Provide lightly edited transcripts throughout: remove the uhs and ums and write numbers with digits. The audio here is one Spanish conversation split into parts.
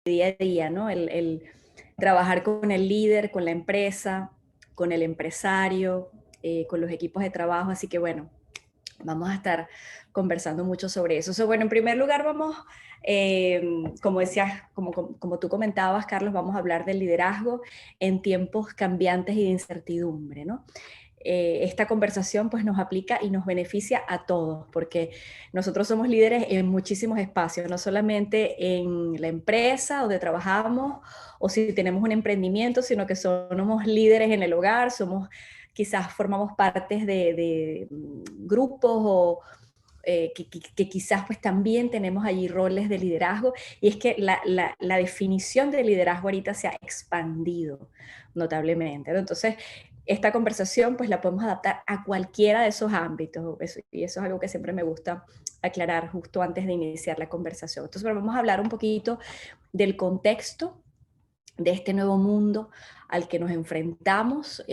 día a día, ¿no? El trabajar con el líder, con la empresa, con el empresario, con los equipos de trabajo. Así que bueno, vamos a estar conversando mucho sobre eso. Bueno, en primer lugar vamos, como decías, como tú comentabas, Carlos, vamos a hablar del liderazgo en tiempos cambiantes y de incertidumbre, ¿no? Esta conversación pues nos aplica y nos beneficia a todos, porque nosotros somos líderes en muchísimos espacios, no solamente en la empresa donde trabajamos o si tenemos un emprendimiento, sino que somos líderes en el hogar, quizás formamos partes de grupos o que quizás pues también tenemos allí roles de liderazgo, y es que la definición de liderazgo ahorita se ha expandido notablemente, ¿no? Entonces, esta conversación pues la podemos adaptar a cualquiera de esos ámbitos, y eso es algo que siempre me gusta aclarar justo antes de iniciar la conversación. Entonces, bueno, vamos a hablar un poquito del contexto de este nuevo mundo al que nos enfrentamos,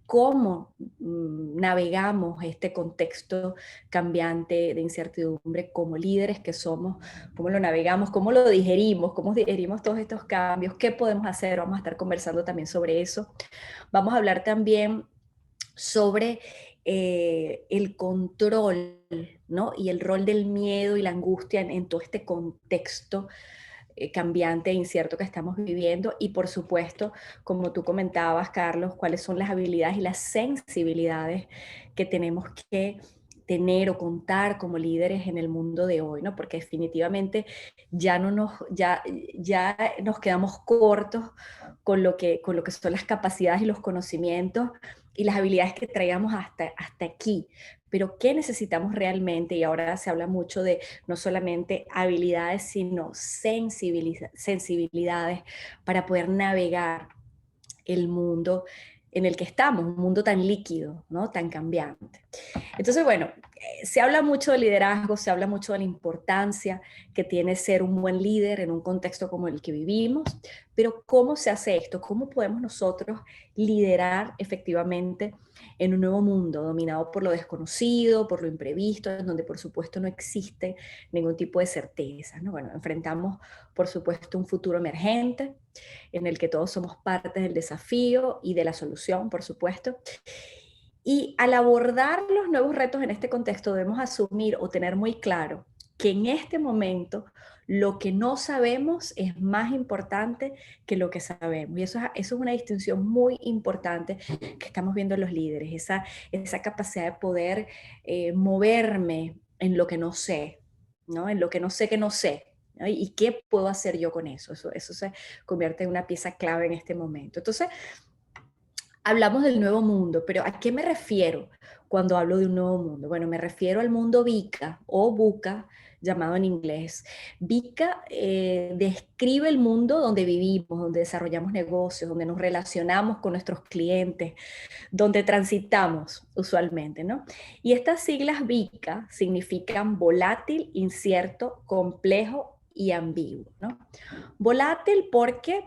cómo navegamos este contexto cambiante de incertidumbre como líderes que somos, cómo lo navegamos, cómo digerimos todos estos cambios, qué podemos hacer. Vamos a estar conversando también sobre eso. Vamos a hablar también sobre el control, ¿no? Y el rol del miedo y la angustia en todo este contexto cambiante e incierto que estamos viviendo, y por supuesto, como tú comentabas, Carlos, cuáles son las habilidades y las sensibilidades que tenemos que tener o contar como líderes en el mundo de hoy, ¿no? Porque definitivamente ya no nos, ya nos quedamos cortos con lo que son las capacidades y los conocimientos y las habilidades que traíamos hasta aquí. Pero ¿qué necesitamos realmente? Y ahora se habla mucho de no solamente habilidades, sino sensibilidades para poder navegar el mundo en el que estamos, un mundo tan líquido, ¿no? Tan cambiante. Entonces, bueno, se habla mucho de liderazgo, se habla mucho de la importancia que tiene ser un buen líder en un contexto como el que vivimos, pero ¿cómo se hace esto? ¿Cómo podemos nosotros liderar efectivamente en un nuevo mundo dominado por lo desconocido, por lo imprevisto, en donde por supuesto no existe ningún tipo de certeza, ¿no? Bueno, enfrentamos por supuesto un futuro emergente en el que todos somos parte del desafío y de la solución, por supuesto. Y al abordar los nuevos retos en este contexto, debemos asumir o tener muy claro que en este momento lo que no sabemos es más importante que lo que sabemos. Y eso es una distinción muy importante que estamos viendo en los líderes, esa capacidad de poder moverme en lo que no sé, ¿no? En lo que no sé que no sé. ¿No? ¿Y qué puedo hacer yo con eso? Eso se convierte en una pieza clave en este momento. Entonces, hablamos del nuevo mundo, pero ¿a qué me refiero cuando hablo de un nuevo mundo? Bueno, me refiero al mundo VICA o VUCA, llamado en inglés. VICA describe el mundo donde vivimos, donde desarrollamos negocios, donde nos relacionamos con nuestros clientes, donde transitamos usualmente, ¿no? Y estas siglas VICA significan volátil, incierto, complejo y ambiguo, ¿no? Volátil porque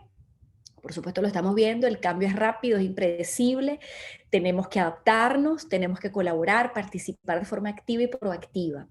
por supuesto lo estamos viendo, el cambio es rápido, es impredecible, tenemos que adaptarnos, tenemos que colaborar, participar de forma activa y proactiva.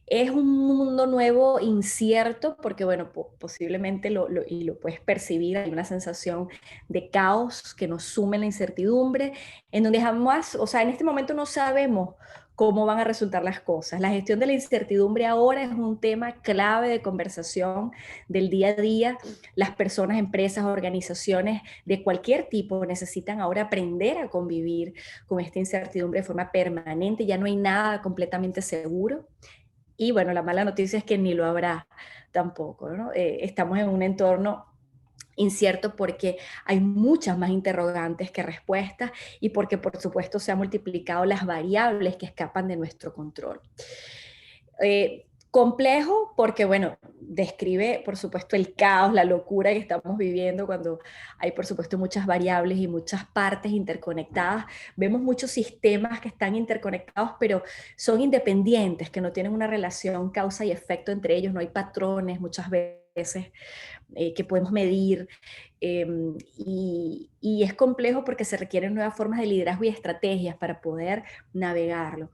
Es un mundo nuevo, incierto, porque bueno, posiblemente y lo puedes percibir, hay una sensación de caos que nos sume en la incertidumbre, en donde jamás, o sea, en este momento no sabemos cómo van a resultar las cosas. La gestión de la incertidumbre ahora es un tema clave de conversación del día a día. Las personas, empresas, organizaciones de cualquier tipo necesitan ahora aprender a convivir con esta incertidumbre de forma permanente. Ya no hay nada completamente seguro. Y bueno, la mala noticia es que ni lo habrá tampoco, ¿no? Estamos en un entorno incierto porque hay muchas más interrogantes que respuestas, y porque por supuesto se han multiplicado las variables que escapan de nuestro control. Complejo porque, bueno, describe, por supuesto, el caos, la locura que estamos viviendo cuando hay, por supuesto, muchas variables y muchas partes interconectadas. Vemos muchos sistemas que están interconectados, pero son independientes, que no tienen una relación causa y efecto entre ellos, no hay patrones muchas veces que podemos medir. Y es complejo porque se requieren nuevas formas de liderazgo y estrategias para poder navegarlo.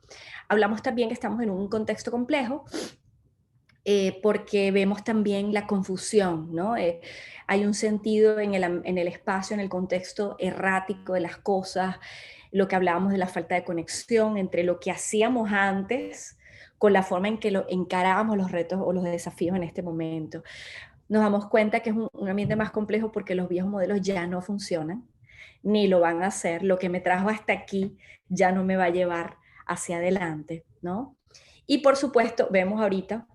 Hablamos también que estamos en un contexto complejo porque vemos también la confusión, ¿no? Hay un sentido en el espacio, en el contexto errático de las cosas, lo que hablábamos de la falta de conexión entre lo que hacíamos antes con la forma en que encarábamos los retos o los desafíos en este momento. Nos damos cuenta que es un ambiente más complejo porque los viejos modelos ya no funcionan, ni lo van a hacer. Lo que me trajo hasta aquí ya no me va a llevar hacia adelante, ¿no? Y por supuesto, vemos ahorita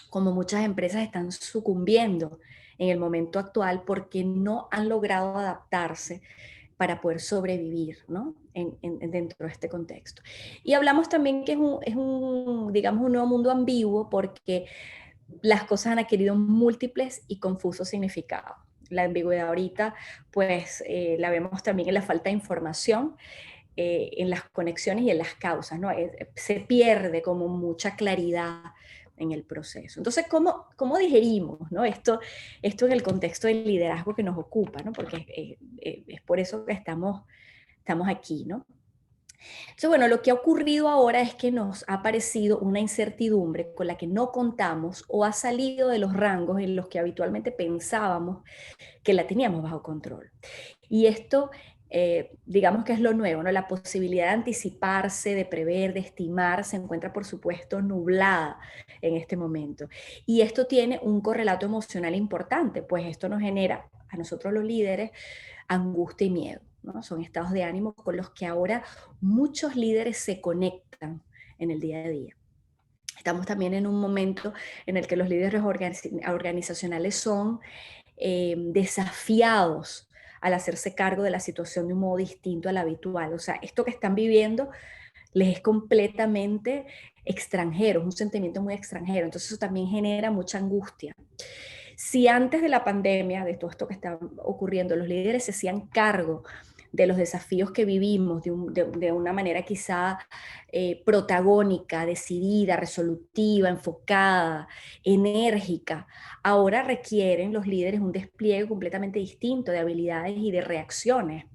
como muchas empresas están sucumbiendo en el momento actual porque no han logrado adaptarse para poder sobrevivir, ¿no? Dentro de este contexto. Y hablamos también que digamos, un nuevo mundo ambiguo porque las cosas han adquirido múltiples y confusos significados. La ambigüedad ahorita, pues, la vemos también en la falta de información, en las conexiones y en las causas, ¿no? Se pierde como mucha claridad en el proceso. Entonces, ¿cómo digerimos, ¿no? Esto en el contexto del liderazgo que nos ocupa, ¿no? Porque es por eso que estamos aquí, ¿no? Entonces, bueno, lo que ha ocurrido ahora es que nos ha aparecido una incertidumbre con la que no contamos o ha salido de los rangos en los que habitualmente pensábamos que la teníamos bajo control. Y esto, digamos que es lo nuevo, ¿no? La posibilidad de anticiparse, de prever, de estimar, se encuentra, por supuesto, nublada en este momento. Y esto tiene un correlato emocional importante, pues esto nos genera a nosotros los líderes angustia y miedo, ¿no? Son estados de ánimo con los que ahora muchos líderes se conectan en el día a día. Estamos también en un momento en el que los líderes organizacionales son desafiados al hacerse cargo de la situación de un modo distinto al habitual. O sea, esto que están viviendo les es completamente extranjero, es un sentimiento muy extranjero. Entonces eso también genera mucha angustia. Si antes de la pandemia, de todo esto que está ocurriendo, los líderes se hacían cargo de los desafíos que vivimos de una manera quizá protagónica, decidida, resolutiva, enfocada, enérgica, ahora requieren los líderes un despliegue completamente distinto de habilidades y de reacciones.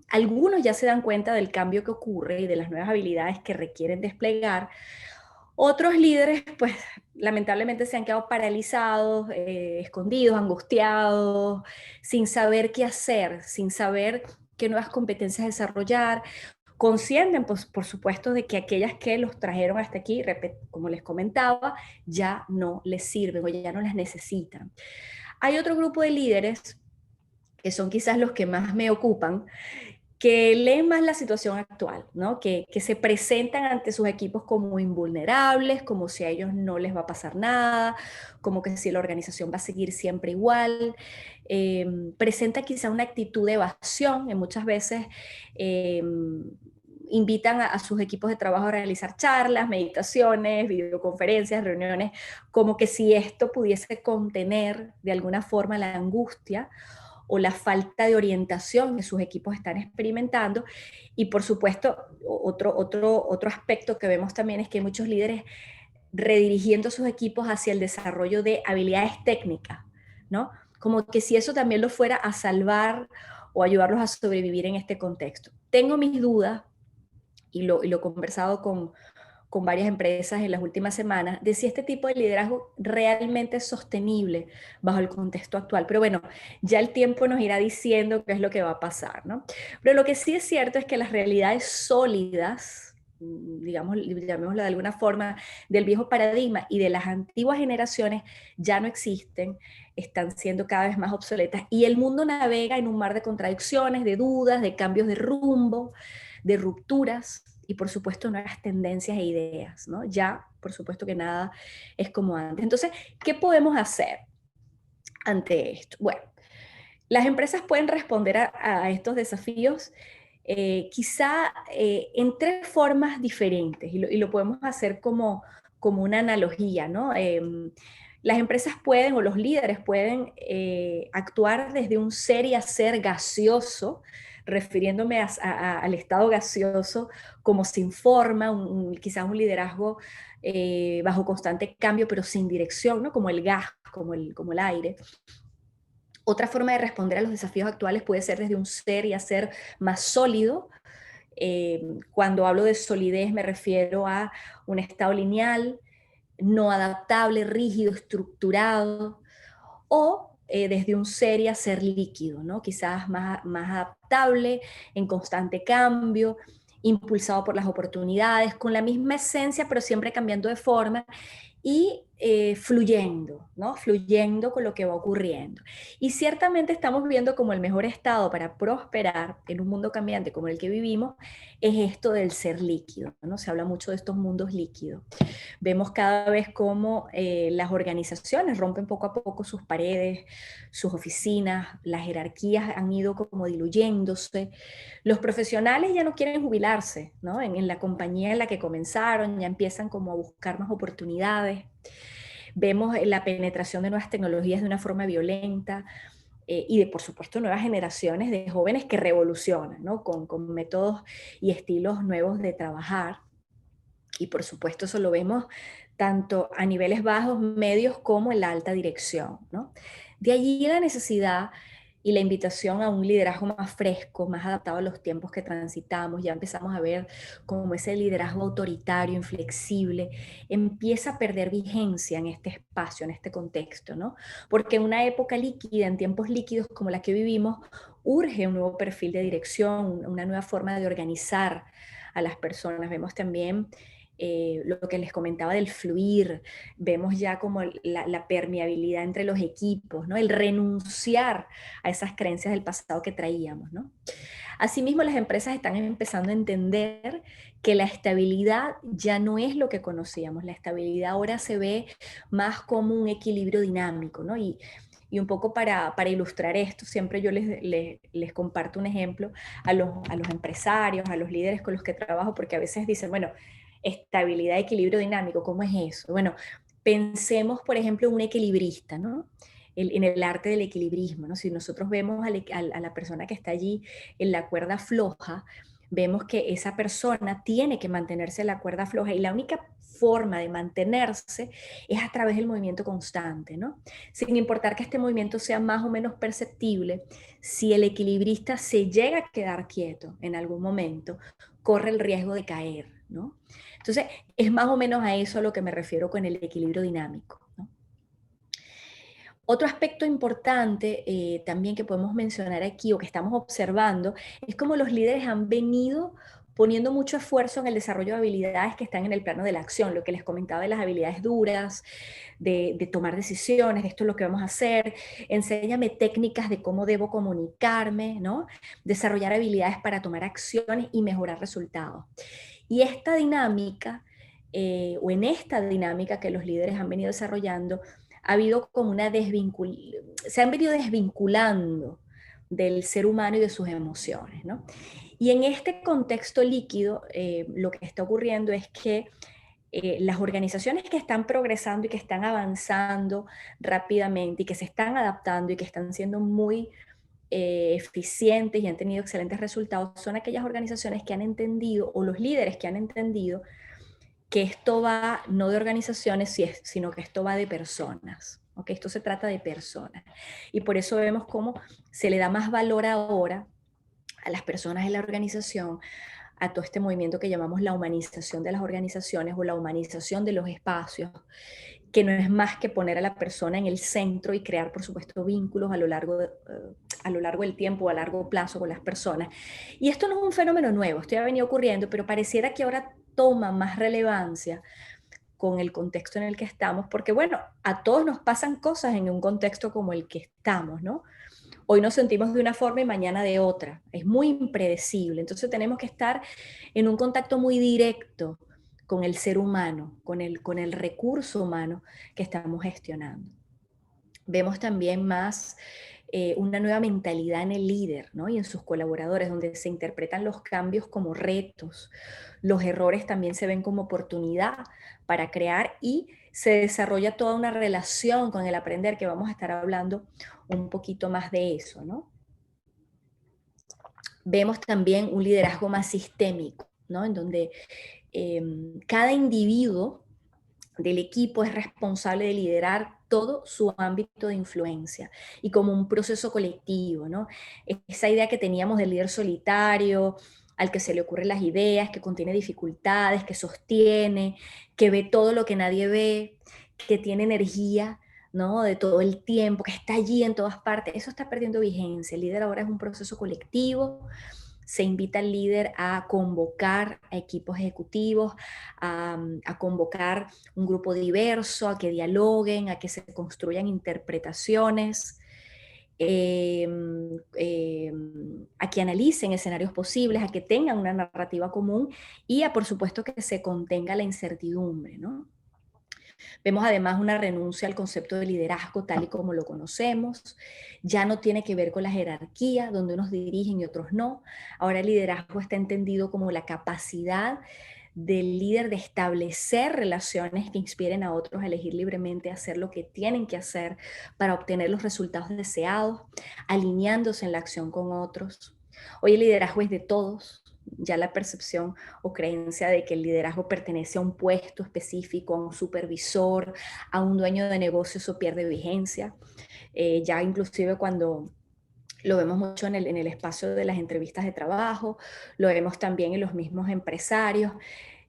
Algunos ya se dan cuenta del cambio que ocurre y de las nuevas habilidades que requieren desplegar. Otros líderes, pues lamentablemente se han quedado paralizados, escondidos, angustiados, sin saber qué hacer, sin saber qué nuevas competencias desarrollar. Conscienten, pues, por supuesto, de que aquellas que los trajeron hasta aquí, como les comentaba, ya no les sirven o ya no las necesitan. Hay otro grupo de líderes que son quizás los que más me ocupan, que leen más la situación actual, ¿no? Que se presentan ante sus equipos como invulnerables, como si a ellos no les va a pasar nada, como que si la organización va a seguir siempre igual. Presenta quizá una actitud de evasión, en muchas veces eh, invitan a sus equipos de trabajo a realizar charlas, meditaciones, videoconferencias, reuniones, como que si esto pudiese contener de alguna forma la angustia o la falta de orientación que sus equipos están experimentando. Y por supuesto, otro aspecto que vemos también es que hay muchos líderes redirigiendo sus equipos hacia el desarrollo de habilidades técnicas, ¿no? Como que si eso también lo fuera a salvar o ayudarlos a sobrevivir en este contexto. Tengo mis dudas y lo he conversado con varias empresas en las últimas semanas, de si este tipo de liderazgo realmente es sostenible bajo el contexto actual. Pero bueno, ya el tiempo nos irá diciendo qué es lo que va a pasar, ¿no? Pero lo que sí es cierto es que las realidades sólidas, digamos, llamémoslo de alguna forma, del viejo paradigma y de las antiguas generaciones ya no existen, están siendo cada vez más obsoletas y el mundo navega en un mar de contradicciones, de dudas, de cambios de rumbo, de rupturas y por supuesto nuevas tendencias e ideas, ¿no? Ya, por supuesto que nada es como antes. Entonces, ¿qué podemos hacer ante esto? Bueno, las empresas pueden responder a estos desafíos quizá en tres formas diferentes y lo podemos hacer como una analogía, ¿no? Las empresas pueden o los líderes pueden actuar desde un ser y hacer gaseoso, refiriéndome al estado gaseoso como sin forma, quizás un liderazgo bajo constante cambio pero sin dirección, ¿no? Como el gas, como el aire. Otra forma de responder a los desafíos actuales puede ser desde un ser y hacer más sólido. Cuando hablo de solidez me refiero a un estado lineal, no adaptable, rígido, estructurado, o desde un ser a ser líquido, ¿no? Quizás más adaptable, en constante cambio, impulsado por las oportunidades, con la misma esencia, pero siempre cambiando de forma y fluyendo, ¿no? Fluyendo con lo que va ocurriendo. Y ciertamente estamos viendo como el mejor estado para prosperar en un mundo cambiante como el que vivimos es esto del ser líquido, ¿no? Se habla mucho de estos mundos líquidos. Vemos cada vez cómo las organizaciones rompen poco a poco sus paredes, sus oficinas, las jerarquías han ido como diluyéndose. Los profesionales ya no quieren jubilarse, ¿no? En la compañía en la que comenzaron, ya empiezan como a buscar más oportunidades. Vemos la penetración de nuevas tecnologías de una forma violenta, y de, por supuesto, nuevas generaciones de jóvenes que revolucionan, ¿no? Con métodos y estilos nuevos de trabajar. Y por supuesto eso lo vemos tanto a niveles bajos, medios, como en la alta dirección, ¿no? De allí la necesidad y la invitación a un liderazgo más fresco, más adaptado a los tiempos que transitamos. Ya empezamos a ver cómo ese liderazgo autoritario, inflexible, empieza a perder vigencia en este espacio, en este contexto, ¿no? Porque en una época líquida, en tiempos líquidos como la que vivimos, urge un nuevo perfil de dirección, una nueva forma de organizar a las personas. Vemos también lo que les comentaba del fluir, vemos ya como la permeabilidad entre los equipos, ¿no? El renunciar a esas creencias del pasado que traíamos, ¿no? Asimismo, las empresas están empezando a entender que la estabilidad ya no es lo que conocíamos, la estabilidad ahora se ve más como un equilibrio dinámico, ¿no? Y un poco para ilustrar esto, siempre yo les comparto un ejemplo a los empresarios, a los líderes con los que trabajo, porque a veces dicen, bueno, estabilidad, equilibrio dinámico, ¿cómo es eso? Bueno, pensemos, por ejemplo, en un equilibrista, ¿no? En el arte del equilibrismo, ¿no? Si nosotros vemos a la persona que está allí en la cuerda floja, vemos que esa persona tiene que mantenerse en la cuerda floja y la única forma de mantenerse es a través del movimiento constante, ¿no? Sin importar que este movimiento sea más o menos perceptible, si el equilibrista se llega a quedar quieto en algún momento, corre el riesgo de caer, ¿no? Entonces, es más o menos a eso a lo que me refiero con el equilibrio dinámico, ¿no? Otro aspecto importante también que podemos mencionar aquí o que estamos observando es cómo los líderes han venido poniendo mucho esfuerzo en el desarrollo de habilidades que están en el plano de la acción, lo que les comentaba de las habilidades duras, de tomar decisiones, de esto es lo que vamos a hacer, enséñame técnicas de cómo debo comunicarme, ¿no? Desarrollar habilidades para tomar acciones y mejorar resultados. Y esta dinámica, o en esta dinámica que los líderes han venido desarrollando, ha habido como una se han venido desvinculando del ser humano y de sus emociones, ¿no? Y en este contexto líquido, lo que está ocurriendo es que las organizaciones que están progresando y que están avanzando rápidamente y que se están adaptando y que están siendo muy eficientes y han tenido excelentes resultados son aquellas organizaciones que han entendido, o los líderes que han entendido, que esto va no de organizaciones, sino que esto va de personas. ¿Okay? Esto se trata de personas. Y por eso vemos cómo se le da más valor ahora a las personas en la organización, a todo este movimiento que llamamos la humanización de las organizaciones o la humanización de los espacios, que no es más que poner a la persona en el centro y crear, por supuesto, vínculos a lo largo del tiempo, a largo plazo con las personas. Y esto no es un fenómeno nuevo, esto ya ha venido ocurriendo, pero pareciera que ahora toma más relevancia con el contexto en el que estamos, porque bueno, a todos nos pasan cosas en un contexto como el que estamos, ¿no? Hoy nos sentimos de una forma y mañana de otra. Es muy impredecible. Entonces tenemos que estar en un contacto muy directo con el ser humano, con el recurso humano que estamos gestionando. Vemos también más una nueva mentalidad en el líder, ¿no? Y en sus colaboradores, donde se interpretan los cambios como retos, los errores también se ven como oportunidad para crear y se desarrolla toda una relación con el aprender, que vamos a estar hablando un poquito más de eso, ¿no? Vemos también un liderazgo más sistémico, ¿no? En donde cada individuo del equipo es responsable de liderar todo su ámbito de influencia y como un proceso colectivo, ¿no? Esa idea que teníamos del líder solitario al que se le ocurren las ideas, que contiene dificultades, que sostiene, que ve todo lo que nadie ve, que tiene energía, ¿no? De todo el tiempo, que está allí en todas partes. Eso está perdiendo vigencia. El líder ahora es un proceso colectivo. Se invita al líder a convocar a equipos ejecutivos, a convocar un grupo diverso, a que dialoguen, a que se construyan interpretaciones, eh, eh, a que analicen escenarios posibles, a que tengan una narrativa común y a, por supuesto, que se contenga la incertidumbre, ¿no? Vemos además una renuncia al concepto de liderazgo tal y como lo conocemos. Ya no tiene que ver con la jerarquía, donde unos dirigen y otros no. Ahora el liderazgo está entendido como la capacidad del líder de establecer relaciones que inspiren a otros a elegir libremente hacer lo que tienen que hacer para obtener los resultados deseados, alineándose en la acción con otros. Hoy el liderazgo es de todos. Ya la percepción o creencia de que el liderazgo pertenece a un puesto específico, a un supervisor, a un dueño de negocio, eso pierde vigencia. Ya inclusive cuando lo vemos mucho en el espacio de las entrevistas de trabajo, lo vemos también en los mismos empresarios.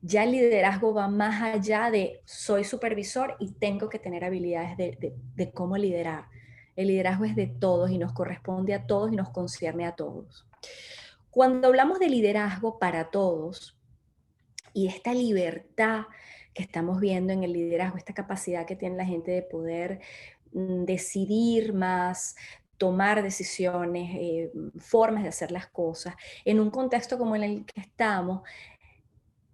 Ya el liderazgo va más allá de soy supervisor y tengo que tener habilidades de cómo liderar. El liderazgo es de todos y nos corresponde a todos y nos concierne a todos. Cuando hablamos de liderazgo para todos y esta libertad que estamos viendo en el liderazgo, esta capacidad que tiene la gente de poder decidir más, tomar decisiones, formas de hacer las cosas, en un contexto como en el que estamos,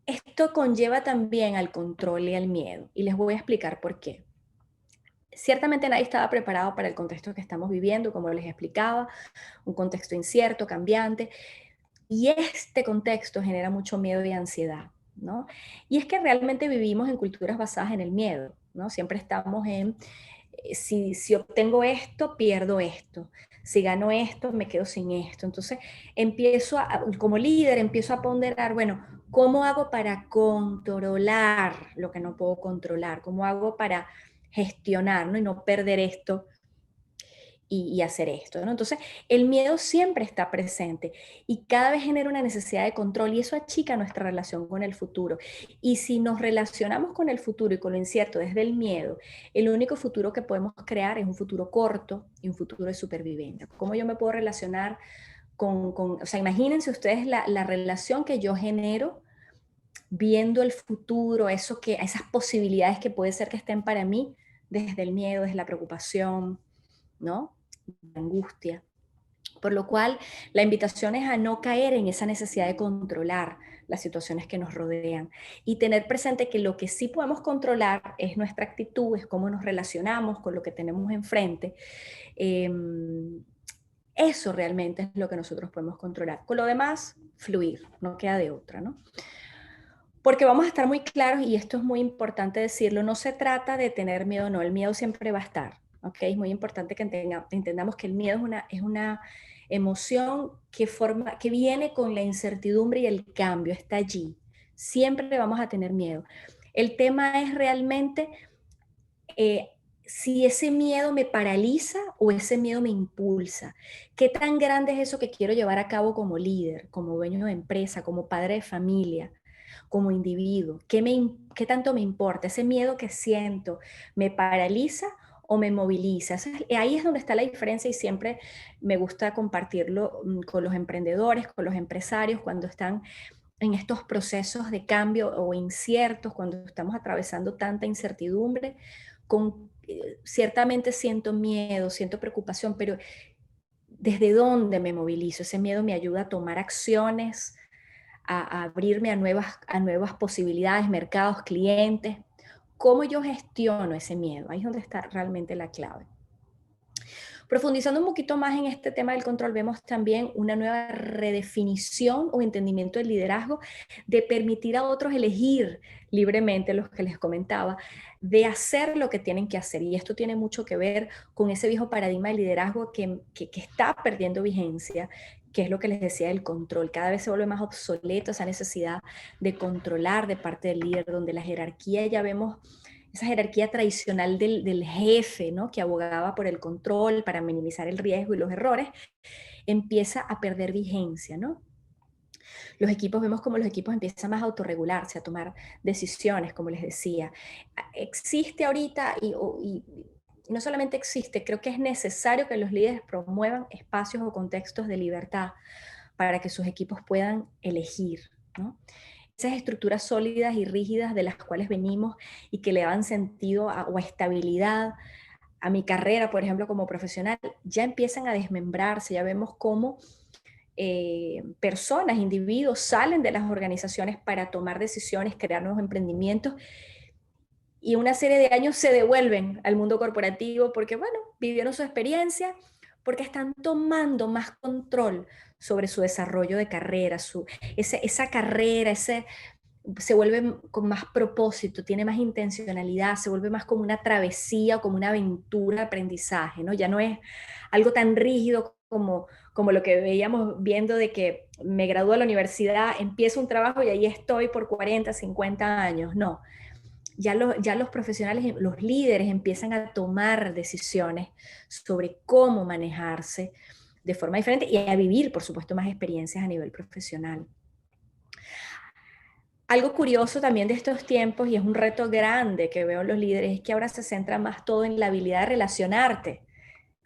esto conlleva también al control y al miedo. Y les voy a explicar por qué. Ciertamente nadie estaba preparado para el contexto que estamos viviendo, como les explicaba, un contexto incierto, cambiante, y este contexto genera mucho miedo y ansiedad, ¿no? Y es que realmente vivimos en culturas basadas en el miedo, ¿no? Siempre estamos en, si obtengo esto, pierdo esto. Si gano esto, me quedo sin esto. Entonces, como líder, empiezo a ponderar, bueno, ¿cómo hago para controlar lo que no puedo controlar? ¿Cómo hago para gestionar, ¿no? Y no perder esto y hacer esto, ¿no? Entonces, el miedo siempre está presente y cada vez genera una necesidad de control y eso achica nuestra relación con el futuro. Y si nos relacionamos con el futuro y con lo incierto desde el miedo, el único futuro que podemos crear es un futuro corto y un futuro de supervivencia. ¿Cómo yo me puedo relacionar o sea, imagínense ustedes la relación que yo genero viendo el futuro, esas posibilidades que puede ser que estén para mí desde el miedo, desde la preocupación, ¿no? La angustia. Por lo cual, la invitación es a no caer en esa necesidad de controlar las situaciones que nos rodean y tener presente que lo que sí podemos controlar es nuestra actitud, es cómo nos relacionamos con lo que tenemos enfrente. Eh, Eso realmente es lo que nosotros podemos controlar. Con lo demás, fluir, no queda de otra, ¿no? Porque vamos a estar muy claros, y esto es muy importante decirlo, no se trata de tener miedo, no, el miedo siempre va a estar, ¿ok? Es muy importante que entendamos que el miedo es una emoción que viene con la incertidumbre y el cambio, está allí. Siempre vamos a tener miedo. El tema es realmente eh, si ese miedo me paraliza o ese miedo me impulsa. ¿Qué tan grande es eso que quiero llevar a cabo como líder, como dueño de empresa, como padre de familia? Como individuo, ¿qué tanto me importa? Ese miedo que siento, ¿me paraliza o me moviliza? Ahí es donde está la diferencia y siempre me gusta compartirlo con los emprendedores, con los empresarios, cuando están en estos procesos de cambio o inciertos, cuando estamos atravesando tanta incertidumbre, ciertamente siento miedo, siento preocupación, pero ¿desde dónde me movilizo? Ese miedo me ayuda a tomar acciones, a abrirme a nuevas posibilidades, mercados, clientes. ¿Cómo yo gestiono ese miedo? Ahí es donde está realmente la clave. Profundizando un poquito más en este tema del control, vemos también una nueva redefinición o entendimiento del liderazgo, de permitir a otros elegir libremente, los que les comentaba, de hacer lo que tienen que hacer. Y esto tiene mucho que ver con ese viejo paradigma de liderazgo que está perdiendo vigencia, que es lo que les decía del control. Cada vez se vuelve más obsoleto esa necesidad de controlar de parte del líder, donde la jerarquía ya vemos esa jerarquía tradicional del jefe, ¿no? Que abogaba por el control para minimizar el riesgo y los errores, empieza a perder vigencia, ¿no? Los equipos, vemos como los equipos empiezan más a autorregularse, a tomar decisiones, como les decía. Existe ahorita, y no solamente existe, creo que es necesario que los líderes promuevan espacios o contextos de libertad para que sus equipos puedan elegir, ¿no? Esas estructuras sólidas y rígidas de las cuales venimos y que le dan sentido o estabilidad a mi carrera, por ejemplo, como profesional, ya empiezan a desmembrarse, ya vemos cómo personas, individuos salen de las organizaciones para tomar decisiones, crear nuevos emprendimientos y una serie de años se devuelven al mundo corporativo porque, bueno, vivieron su experiencia, porque están tomando más control sobre su desarrollo de carrera, esa carrera, se vuelve con más propósito, tiene más intencionalidad, se vuelve más como una travesía o como una aventura de aprendizaje, ¿no? Ya no es algo tan rígido como lo que veíamos viendo de que me gradúo de la universidad, empiezo un trabajo y ahí estoy por 40, 50 años. No, ya los profesionales, los líderes empiezan a tomar decisiones sobre cómo manejarse de forma diferente y a vivir, por supuesto, más experiencias a nivel profesional. Algo curioso también de estos tiempos, y es un reto grande que veo en los líderes, es que ahora se centra más todo en la habilidad de relacionarte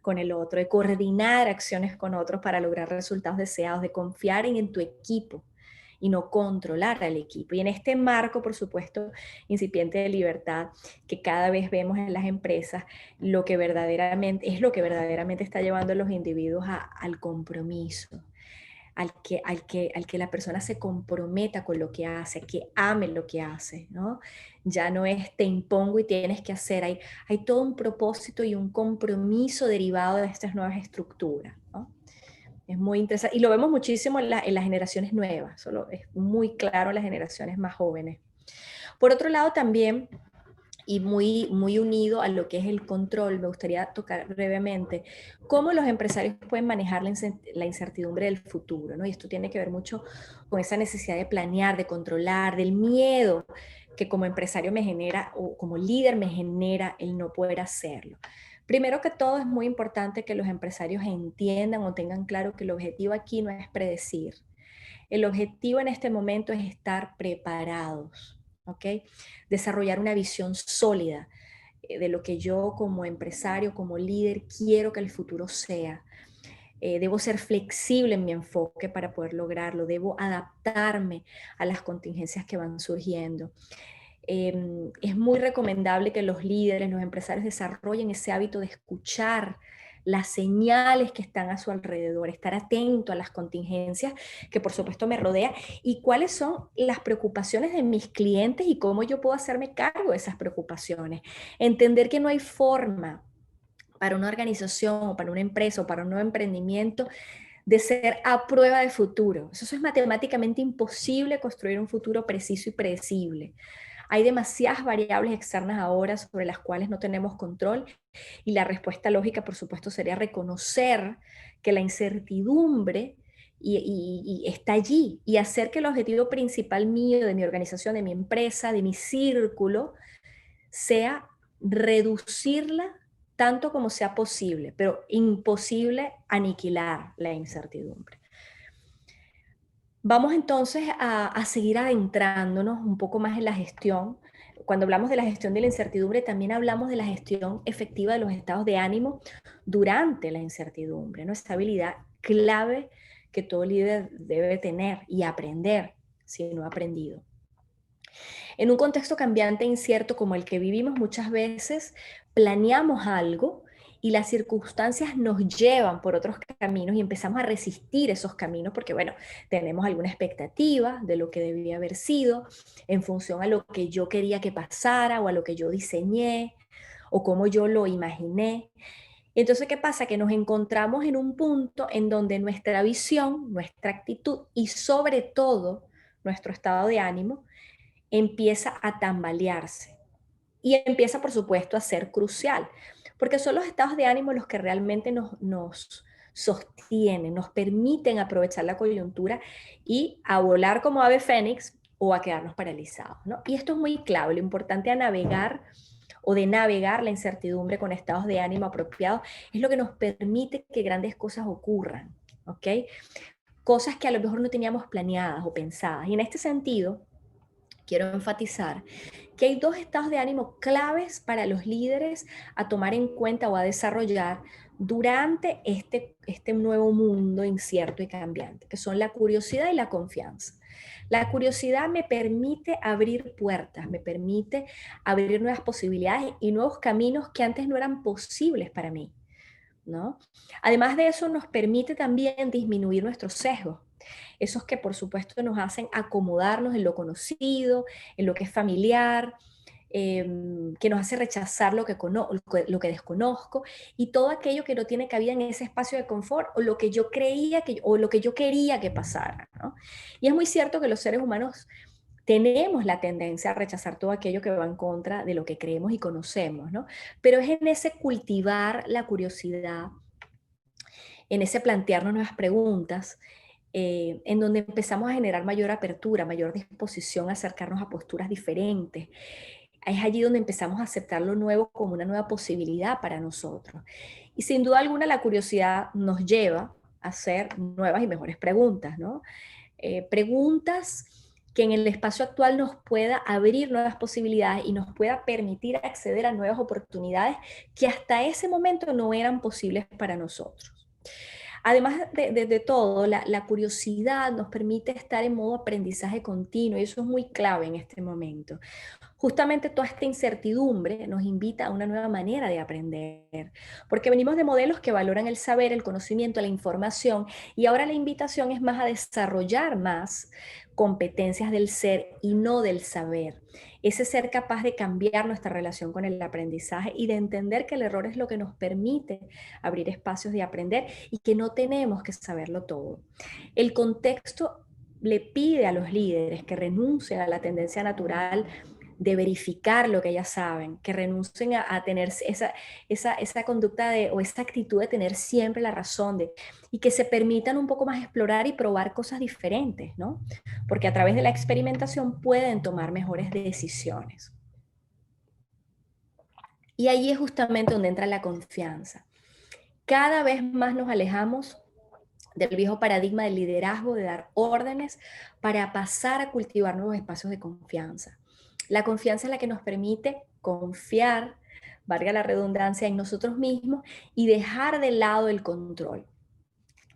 con el otro, de coordinar acciones con otros para lograr resultados deseados, de confiar en tu equipo y no controlar al equipo. Y en este marco, por supuesto, incipiente de libertad, que cada vez vemos en las empresas, lo que verdaderamente está llevando a los individuos al compromiso, al que la persona se comprometa con lo que hace, que ame lo que hace, ¿no? Ya no es te impongo y tienes que hacer, hay todo un propósito y un compromiso derivado de estas nuevas estructuras, ¿no? Es muy interesante y lo vemos muchísimo en las generaciones nuevas, solo es muy claro en las generaciones más jóvenes. Por otro lado también, y muy unido a lo que es el control, me gustaría tocar brevemente cómo los empresarios pueden manejar la incertidumbre del futuro, ¿no? Y esto tiene que ver mucho con esa necesidad de planear, de controlar, del miedo que como empresario me genera o como líder me genera el no poder hacerlo. Primero que todo, es muy importante que los empresarios entiendan o tengan claro que el objetivo aquí no es predecir. El objetivo en este momento es estar preparados, ¿ok? Desarrollar una visión sólida de lo que yo como empresario, como líder, quiero que el futuro sea. Debo ser flexible en mi enfoque para poder lograrlo, debo adaptarme a las contingencias que van surgiendo. Es muy recomendable que los líderes, los empresarios desarrollen ese hábito de escuchar las señales que están a su alrededor, estar atento a las contingencias que por supuesto me rodean y cuáles son las preocupaciones de mis clientes y cómo yo puedo hacerme cargo de esas preocupaciones. Entender que no hay forma para una organización o para una empresa o para un nuevo emprendimiento de ser a prueba de futuro. Eso es matemáticamente imposible construir un futuro preciso y predecible. Hay demasiadas variables externas ahora sobre las cuales no tenemos control y la respuesta lógica, por supuesto, sería reconocer que la incertidumbre está allí y hacer que el objetivo principal mío, de mi organización, de mi empresa, de mi círculo, sea reducirla tanto como sea posible, pero imposible aniquilar la incertidumbre. Vamos entonces a seguir adentrándonos un poco más en la gestión. Cuando hablamos de la gestión de la incertidumbre, también hablamos de la gestión efectiva de los estados de ánimo durante la incertidumbre, ¿no? Esa habilidad clave que todo líder debe tener y aprender, si no ha aprendido. En un contexto cambiante e incierto como el que vivimos, muchas veces planeamos algo y las circunstancias nos llevan por otros caminos y empezamos a resistir esos caminos porque, bueno, tenemos alguna expectativa de lo que debía haber sido en función a lo que yo quería que pasara o a lo que yo diseñé o cómo yo lo imaginé. Entonces, ¿qué pasa? Que nos encontramos en un punto en donde nuestra visión, nuestra actitud y sobre todo nuestro estado de ánimo empieza a tambalearse y empieza, por supuesto, a ser crucial, porque son los estados de ánimo los que realmente nos sostienen, nos permiten aprovechar la coyuntura y a volar como ave fénix o a quedarnos paralizados, ¿no? Y esto es muy clave, lo importante a navegar o de navegar la incertidumbre con estados de ánimo apropiados es lo que nos permite que grandes cosas ocurran, ¿ok? cosas que a lo mejor no teníamos planeadas o pensadas. Y en este sentido, quiero enfatizar que hay dos estados de ánimo claves para los líderes a tomar en cuenta o a desarrollar durante este nuevo mundo incierto y cambiante, que son la curiosidad y la confianza. La curiosidad me permite abrir puertas, me permite abrir nuevas posibilidades y nuevos caminos que antes no eran posibles para mí, ¿no? Además de eso, nos permite también disminuir nuestros sesgos, esos que por supuesto nos hacen acomodarnos en lo conocido, en lo que es familiar, que nos hace rechazar lo que desconozco y todo aquello que no tiene cabida en ese espacio de confort o lo que yo creía o lo que yo quería que pasara, ¿no? Y es muy cierto que los seres humanos tenemos la tendencia a rechazar todo aquello que va en contra de lo que creemos y conocemos, ¿no? Pero es en ese cultivar la curiosidad, en ese plantearnos nuevas preguntas, en donde empezamos a generar mayor apertura, mayor disposición a acercarnos a posturas diferentes. Es allí donde empezamos a aceptar lo nuevo como una nueva posibilidad para nosotros. Y sin duda alguna la curiosidad nos lleva a hacer nuevas y mejores preguntas, ¿no? Preguntas que en el espacio actual nos pueda abrir nuevas posibilidades y nos pueda permitir acceder a nuevas oportunidades que hasta ese momento no eran posibles para nosotros. Además de todo, la curiosidad nos permite estar en modo aprendizaje continuo y eso es muy clave en este momento. Justamente toda esta incertidumbre nos invita a una nueva manera de aprender, porque venimos de modelos que valoran el saber, el conocimiento, la información, y ahora la invitación es más a desarrollar más competencias del ser y no del saber. Ese ser capaz de cambiar nuestra relación con el aprendizaje y de entender que el error es lo que nos permite abrir espacios de aprender y que no tenemos que saberlo todo. El contexto le pide a los líderes que renuncien a la tendencia natural de verificar lo que ya saben, que renuncien a tener esa conducta o esa actitud de tener siempre la razón, y que se permitan un poco más explorar y probar cosas diferentes, ¿no? Porque a través de la experimentación pueden tomar mejores decisiones. Y ahí es justamente donde entra la confianza. Cada vez más nos alejamos del viejo paradigma del liderazgo, de dar órdenes, para pasar a cultivar nuevos espacios de confianza. La confianza es la que nos permite confiar, valga la redundancia, en nosotros mismos y dejar de lado el control.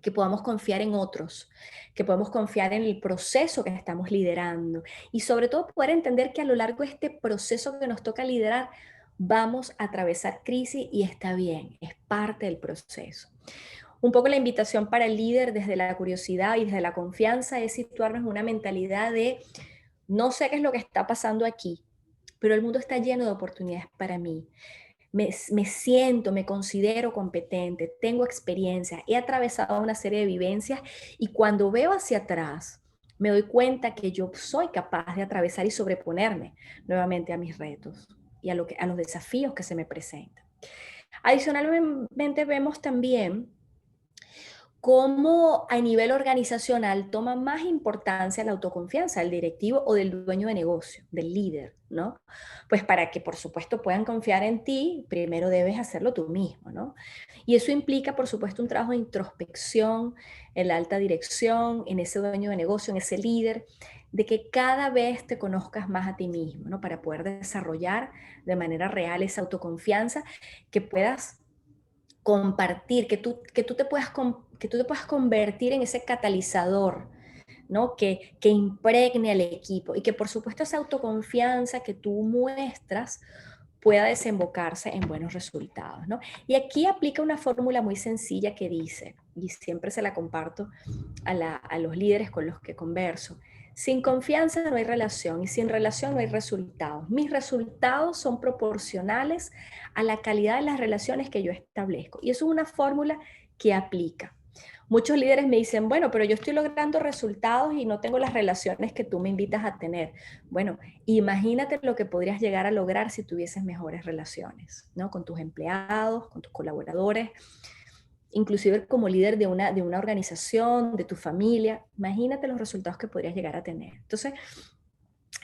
Que podamos confiar en otros, que podamos confiar en el proceso que estamos liderando y sobre todo poder entender que a lo largo de este proceso que nos toca liderar vamos a atravesar crisis y está bien, es parte del proceso. Un poco la invitación para el líder desde la curiosidad y desde la confianza es situarnos en una mentalidad de no sé qué es lo que está pasando aquí, pero el mundo está lleno de oportunidades para mí. Me siento, me considero competente, tengo experiencia, he atravesado una serie de vivencias y cuando veo hacia atrás, me doy cuenta que yo soy capaz de atravesar y sobreponerme nuevamente a mis retos y a los desafíos que se me presentan. Adicionalmente vemos también cómo a nivel organizacional toma más importancia la autoconfianza del directivo o del dueño de negocio, del líder, ¿no? Pues para que, por supuesto, puedan confiar en ti, primero debes hacerlo tú mismo, ¿no? Y eso implica, por supuesto, un trabajo de introspección en la alta dirección, en ese dueño de negocio, en ese líder, de que cada vez te conozcas más a ti mismo, ¿no? Para poder desarrollar de manera real esa autoconfianza, que puedas compartir, que tú te puedas convertir en ese catalizador, ¿no? Que impregne al equipo y que por supuesto esa autoconfianza que tú muestras pueda desembocarse en buenos resultados, ¿no? Y aquí aplica una fórmula muy sencilla que dice, y siempre se la comparto a los líderes con los que converso: sin confianza no hay relación y sin relación no hay resultados. Mis resultados son proporcionales a la calidad de las relaciones que yo establezco. Y eso es una fórmula que aplica. Muchos líderes me dicen, bueno, pero yo estoy logrando resultados y no tengo las relaciones que tú me invitas a tener. Bueno, imagínate lo que podrías llegar a lograr si tuvieses mejores relaciones, ¿no? Con tus empleados, con tus colaboradores, inclusive como líder de una organización, de tu familia. Imagínate los resultados que podrías llegar a tener. Entonces,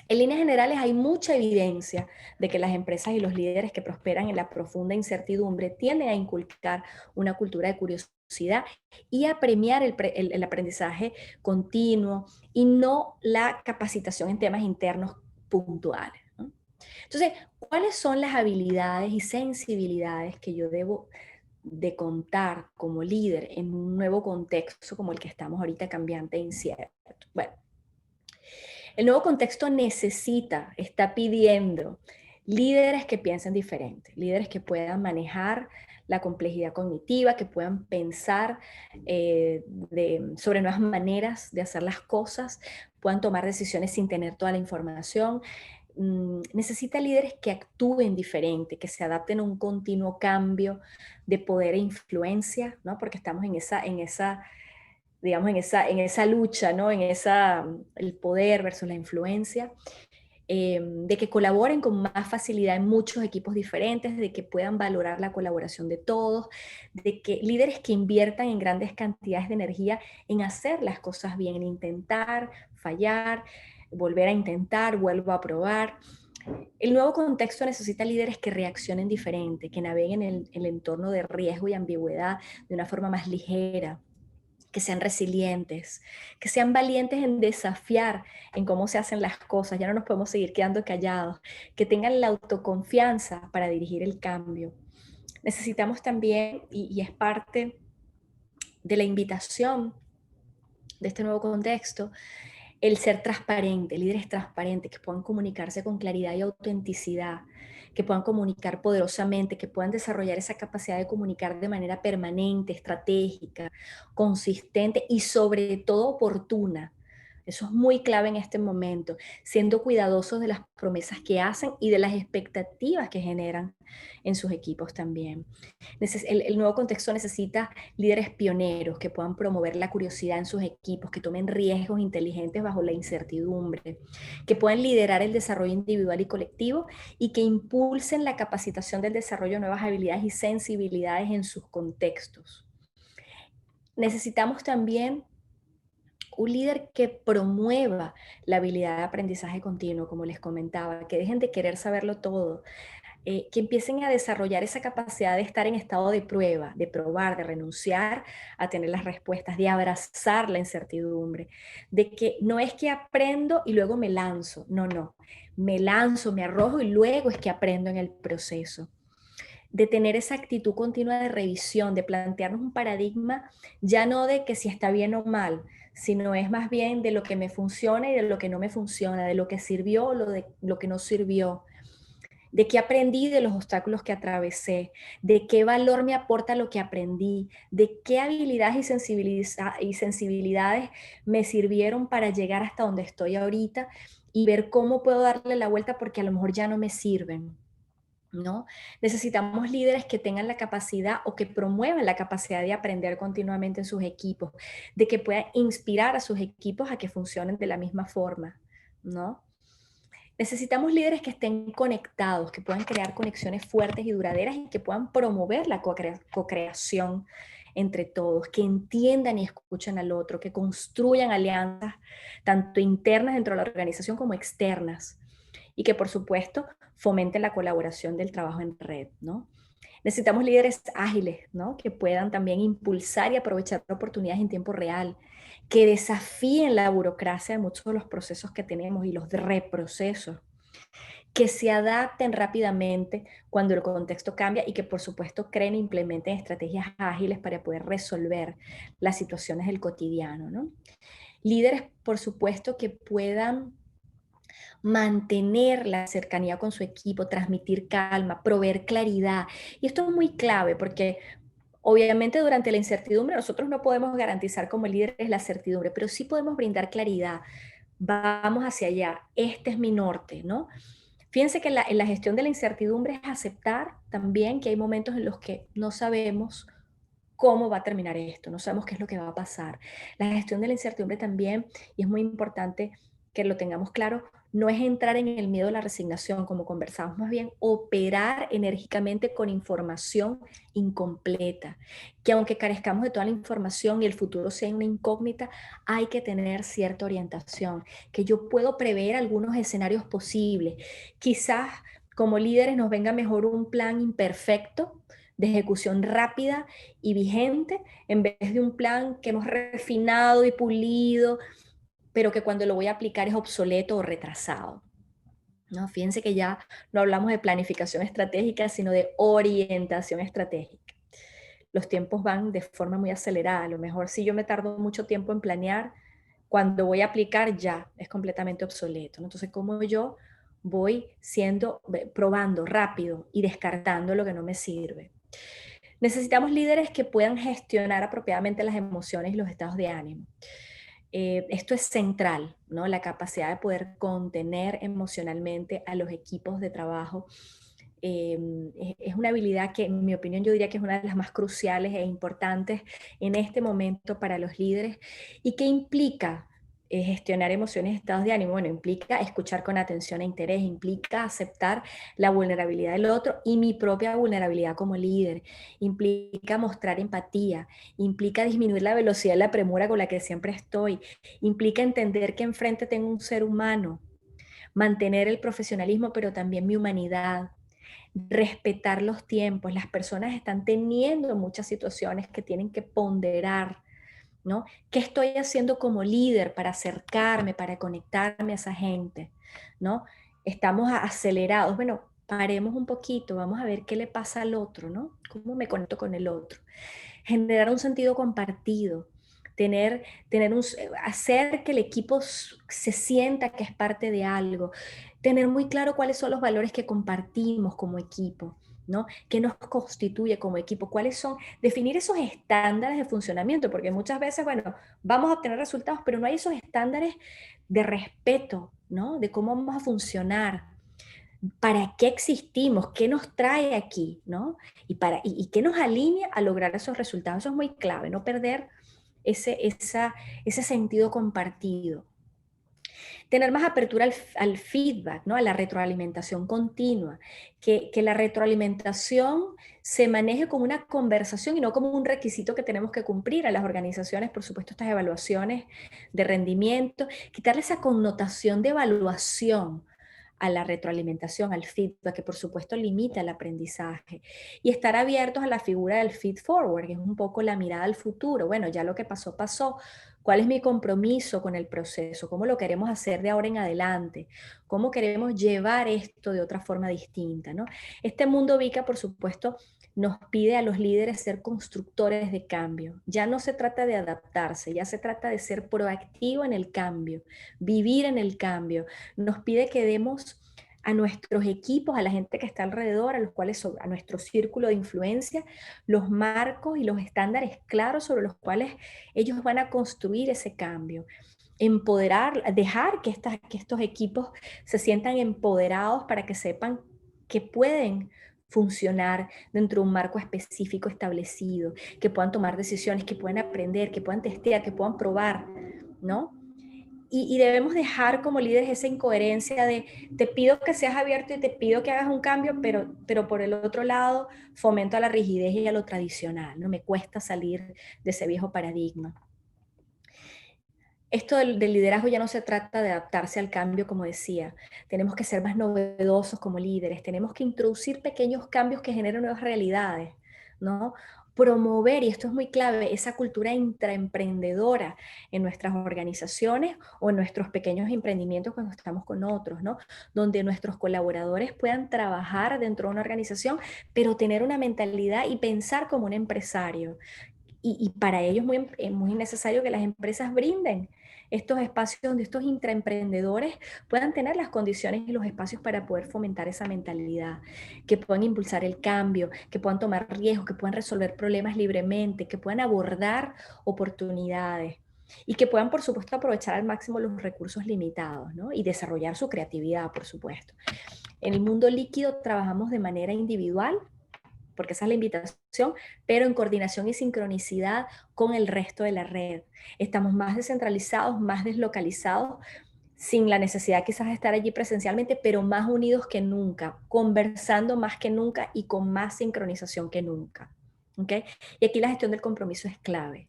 En líneas generales, hay mucha evidencia de que las empresas y los líderes que prosperan en la profunda incertidumbre tienden a inculcar una cultura de curiosidad y a premiar el aprendizaje continuo y no la capacitación en temas internos puntuales, ¿no? Entonces, ¿cuáles son las habilidades y sensibilidades que yo debo de contar como líder en un nuevo contexto como el que estamos ahorita, cambiante e incierto? Bueno, el nuevo contexto necesita, está pidiendo líderes que piensen diferente, líderes que puedan manejar la complejidad cognitiva, que puedan pensar sobre nuevas maneras de hacer las cosas, puedan tomar decisiones sin tener toda la información. Necesita líderes que actúen diferente, que se adapten a un continuo cambio de poder e influencia, ¿no? Porque estamos en esa digamos, en esa lucha, ¿no? El poder versus la influencia, de que colaboren con más facilidad en muchos equipos diferentes, de que puedan valorar la colaboración de todos, de que líderes que inviertan en grandes cantidades de energía en hacer las cosas bien, en intentar, fallar, volver a intentar, vuelvo a probar. El nuevo contexto necesita líderes que reaccionen diferente, que naveguen en el entorno de riesgo y ambigüedad de una forma más ligera, que sean resilientes, que sean valientes en desafiar en cómo se hacen las cosas, ya no nos podemos seguir quedando callados, que tengan la autoconfianza para dirigir el cambio. Necesitamos también, y es parte de la invitación de este nuevo contexto, el ser transparente, líderes transparentes, que puedan comunicarse con claridad y autenticidad, que puedan comunicar poderosamente, que puedan desarrollar esa capacidad de comunicar de manera permanente, estratégica, consistente y sobre todo oportuna. Eso es muy clave en este momento, siendo cuidadosos de las promesas que hacen y de las expectativas que generan en sus equipos también. El nuevo contexto necesita líderes pioneros que puedan promover la curiosidad en sus equipos, que tomen riesgos inteligentes bajo la incertidumbre, que puedan liderar el desarrollo individual y colectivo y que impulsen la capacitación del desarrollo de nuevas habilidades y sensibilidades en sus contextos. Necesitamos también un líder que promueva la habilidad de aprendizaje continuo, como les comentaba, que dejen de querer saberlo todo, que empiecen a desarrollar esa capacidad de estar en estado de prueba, de probar, de renunciar a tener las respuestas, de abrazar la incertidumbre, de que no es que aprendo y luego me lanzo, no, no, me lanzo, me arrojo y luego es que aprendo en el proceso. De tener esa actitud continua de revisión, de plantearnos un paradigma ya no de que si está bien o mal, sino es más bien de lo que me funciona y de lo que no me funciona, de lo que sirvió o de lo que no sirvió, de qué aprendí de los obstáculos que atravesé, de qué valor me aporta lo que aprendí, de qué habilidades y sensibilidades me sirvieron para llegar hasta donde estoy ahorita y ver cómo puedo darle la vuelta porque a lo mejor ya no me sirven, ¿no? Necesitamos líderes que tengan la capacidad o que promuevan la capacidad de aprender continuamente en sus equipos, de que puedan inspirar a sus equipos a que funcionen de la misma forma, ¿no? Necesitamos líderes que estén conectados, que puedan crear conexiones fuertes y duraderas y que puedan promover la co-creación entre todos, que entiendan y escuchen al otro, que construyan alianzas tanto internas dentro de la organización como externas y que por supuesto fomenten la colaboración del trabajo en red, ¿no? Necesitamos líderes ágiles, ¿no? Que puedan también impulsar y aprovechar oportunidades en tiempo real, que desafíen la burocracia de muchos de los procesos que tenemos y los reprocesos, que se adapten rápidamente cuando el contexto cambia y que por supuesto creen e implementen estrategias ágiles para poder resolver las situaciones del cotidiano, ¿no? Líderes, por supuesto, que puedan mantener la cercanía con su equipo, transmitir calma, proveer claridad. Y esto es muy clave porque obviamente durante la incertidumbre nosotros no podemos garantizar como líderes la certidumbre, pero sí podemos brindar claridad. Vamos hacia allá, este es mi norte, ¿no? Fíjense que en la gestión de la incertidumbre es aceptar también que hay momentos en los que no sabemos cómo va a terminar esto, no sabemos qué es lo que va a pasar. La gestión de la incertidumbre también, y es muy importante que lo tengamos claro, no es entrar en el miedo a la resignación, como conversamos, más bien operar enérgicamente con información incompleta, que aunque carezcamos de toda la información y el futuro sea una incógnita, hay que tener cierta orientación, que yo puedo prever algunos escenarios posibles. Quizás como líderes nos venga mejor un plan imperfecto de ejecución rápida y vigente, en vez de un plan que hemos refinado y pulido, pero que cuando lo voy a aplicar es obsoleto o retrasado, ¿no? Fíjense que ya no hablamos de planificación estratégica, sino de orientación estratégica. Los tiempos van de forma muy acelerada. A lo mejor si yo me tardo mucho tiempo en planear, cuando voy a aplicar ya es completamente obsoleto, ¿no? Entonces, ¿cómo yo voy probando rápido y descartando lo que no me sirve? Necesitamos líderes que puedan gestionar apropiadamente las emociones y los estados de ánimo. Esto es central, ¿no? La capacidad de poder contener emocionalmente a los equipos de trabajo. Es una habilidad que, en mi opinión, yo diría que es una de las más cruciales e importantes en este momento para los líderes y que implica gestionar emociones y estados de ánimo. Bueno, implica escuchar con atención e interés, implica aceptar la vulnerabilidad del otro y mi propia vulnerabilidad como líder, implica mostrar empatía, implica disminuir la velocidad y la premura con la que siempre estoy, implica entender que enfrente tengo un ser humano, mantener el profesionalismo, pero también mi humanidad, respetar los tiempos. Las personas están teniendo muchas situaciones que tienen que ponderar, ¿no? ¿Qué estoy haciendo como líder para acercarme, para conectarme a esa gente, ¿no? Estamos acelerados. Bueno, paremos un poquito, vamos a ver qué le pasa al otro, ¿no? ¿Cómo me conecto con el otro? Generar un sentido compartido, hacer que el equipo se sienta que es parte de algo, tener muy claro cuáles son los valores que compartimos como equipo, ¿no? ¿Qué nos constituye como equipo? ¿Cuáles son? Definir esos estándares de funcionamiento, porque muchas veces, bueno, vamos a obtener resultados, pero no hay esos estándares de respeto, ¿no? De cómo vamos a funcionar, para qué existimos, qué nos trae aquí, ¿no? Y qué nos alinea a lograr esos resultados. Eso es muy clave, no perder ese sentido compartido. Tener más apertura al feedback, ¿no? A la retroalimentación continua, que la retroalimentación se maneje como una conversación y no como un requisito que tenemos que cumplir a las organizaciones, por supuesto, estas evaluaciones de rendimiento, quitarle esa connotación de evaluación a la retroalimentación, al feedback, que por supuesto limita el aprendizaje, y estar abiertos a la figura del feed forward, que es un poco la mirada al futuro. Bueno, ya lo que pasó, pasó. ¿Cuál es mi compromiso con el proceso? ¿Cómo lo queremos hacer de ahora en adelante? ¿Cómo queremos llevar esto de otra forma distinta, ¿no? Este mundo VICA, por supuesto, nos pide a los líderes ser constructores de cambio. Ya no se trata de adaptarse, ya se trata de ser proactivo en el cambio, vivir en el cambio. Nos pide que demos a nuestros equipos, a la gente que está alrededor, a los cuales, a nuestro círculo de influencia, los marcos y los estándares claros sobre los cuales ellos van a construir ese cambio. Empoderar, dejar que estos equipos se sientan empoderados para que sepan que pueden funcionar dentro de un marco específico establecido, que puedan tomar decisiones, que puedan aprender, que puedan testear, que puedan probar, ¿no? Y debemos dejar como líderes esa incoherencia de te pido que seas abierto y te pido que hagas un cambio, pero por el otro lado fomento a la rigidez y a lo tradicional, ¿no? Me cuesta salir de ese viejo paradigma. Esto del liderazgo ya no se trata de adaptarse al cambio, como decía. Tenemos que ser más novedosos como líderes, tenemos que introducir pequeños cambios que generen nuevas realidades, ¿no? Promover, y esto es muy clave, esa cultura intraemprendedora en nuestras organizaciones o en nuestros pequeños emprendimientos cuando estamos con otros, ¿no? Donde nuestros colaboradores puedan trabajar dentro de una organización, pero tener una mentalidad y pensar como un empresario. Y para ello es muy necesario que las empresas brinden estos espacios donde estos intraemprendedores puedan tener las condiciones y los espacios para poder fomentar esa mentalidad, que puedan impulsar el cambio, que puedan tomar riesgos, que puedan resolver problemas libremente, que puedan abordar oportunidades y que puedan, por supuesto, aprovechar al máximo los recursos limitados, ¿no? Y desarrollar su creatividad, por supuesto. En el mundo líquido trabajamos de manera individual, porque esa es la invitación, pero en coordinación y sincronicidad con el resto de la red. Estamos más descentralizados, más deslocalizados, sin la necesidad quizás de estar allí presencialmente, pero más unidos que nunca, conversando más que nunca y con más sincronización que nunca. ¿Okay? Y aquí la gestión del compromiso es clave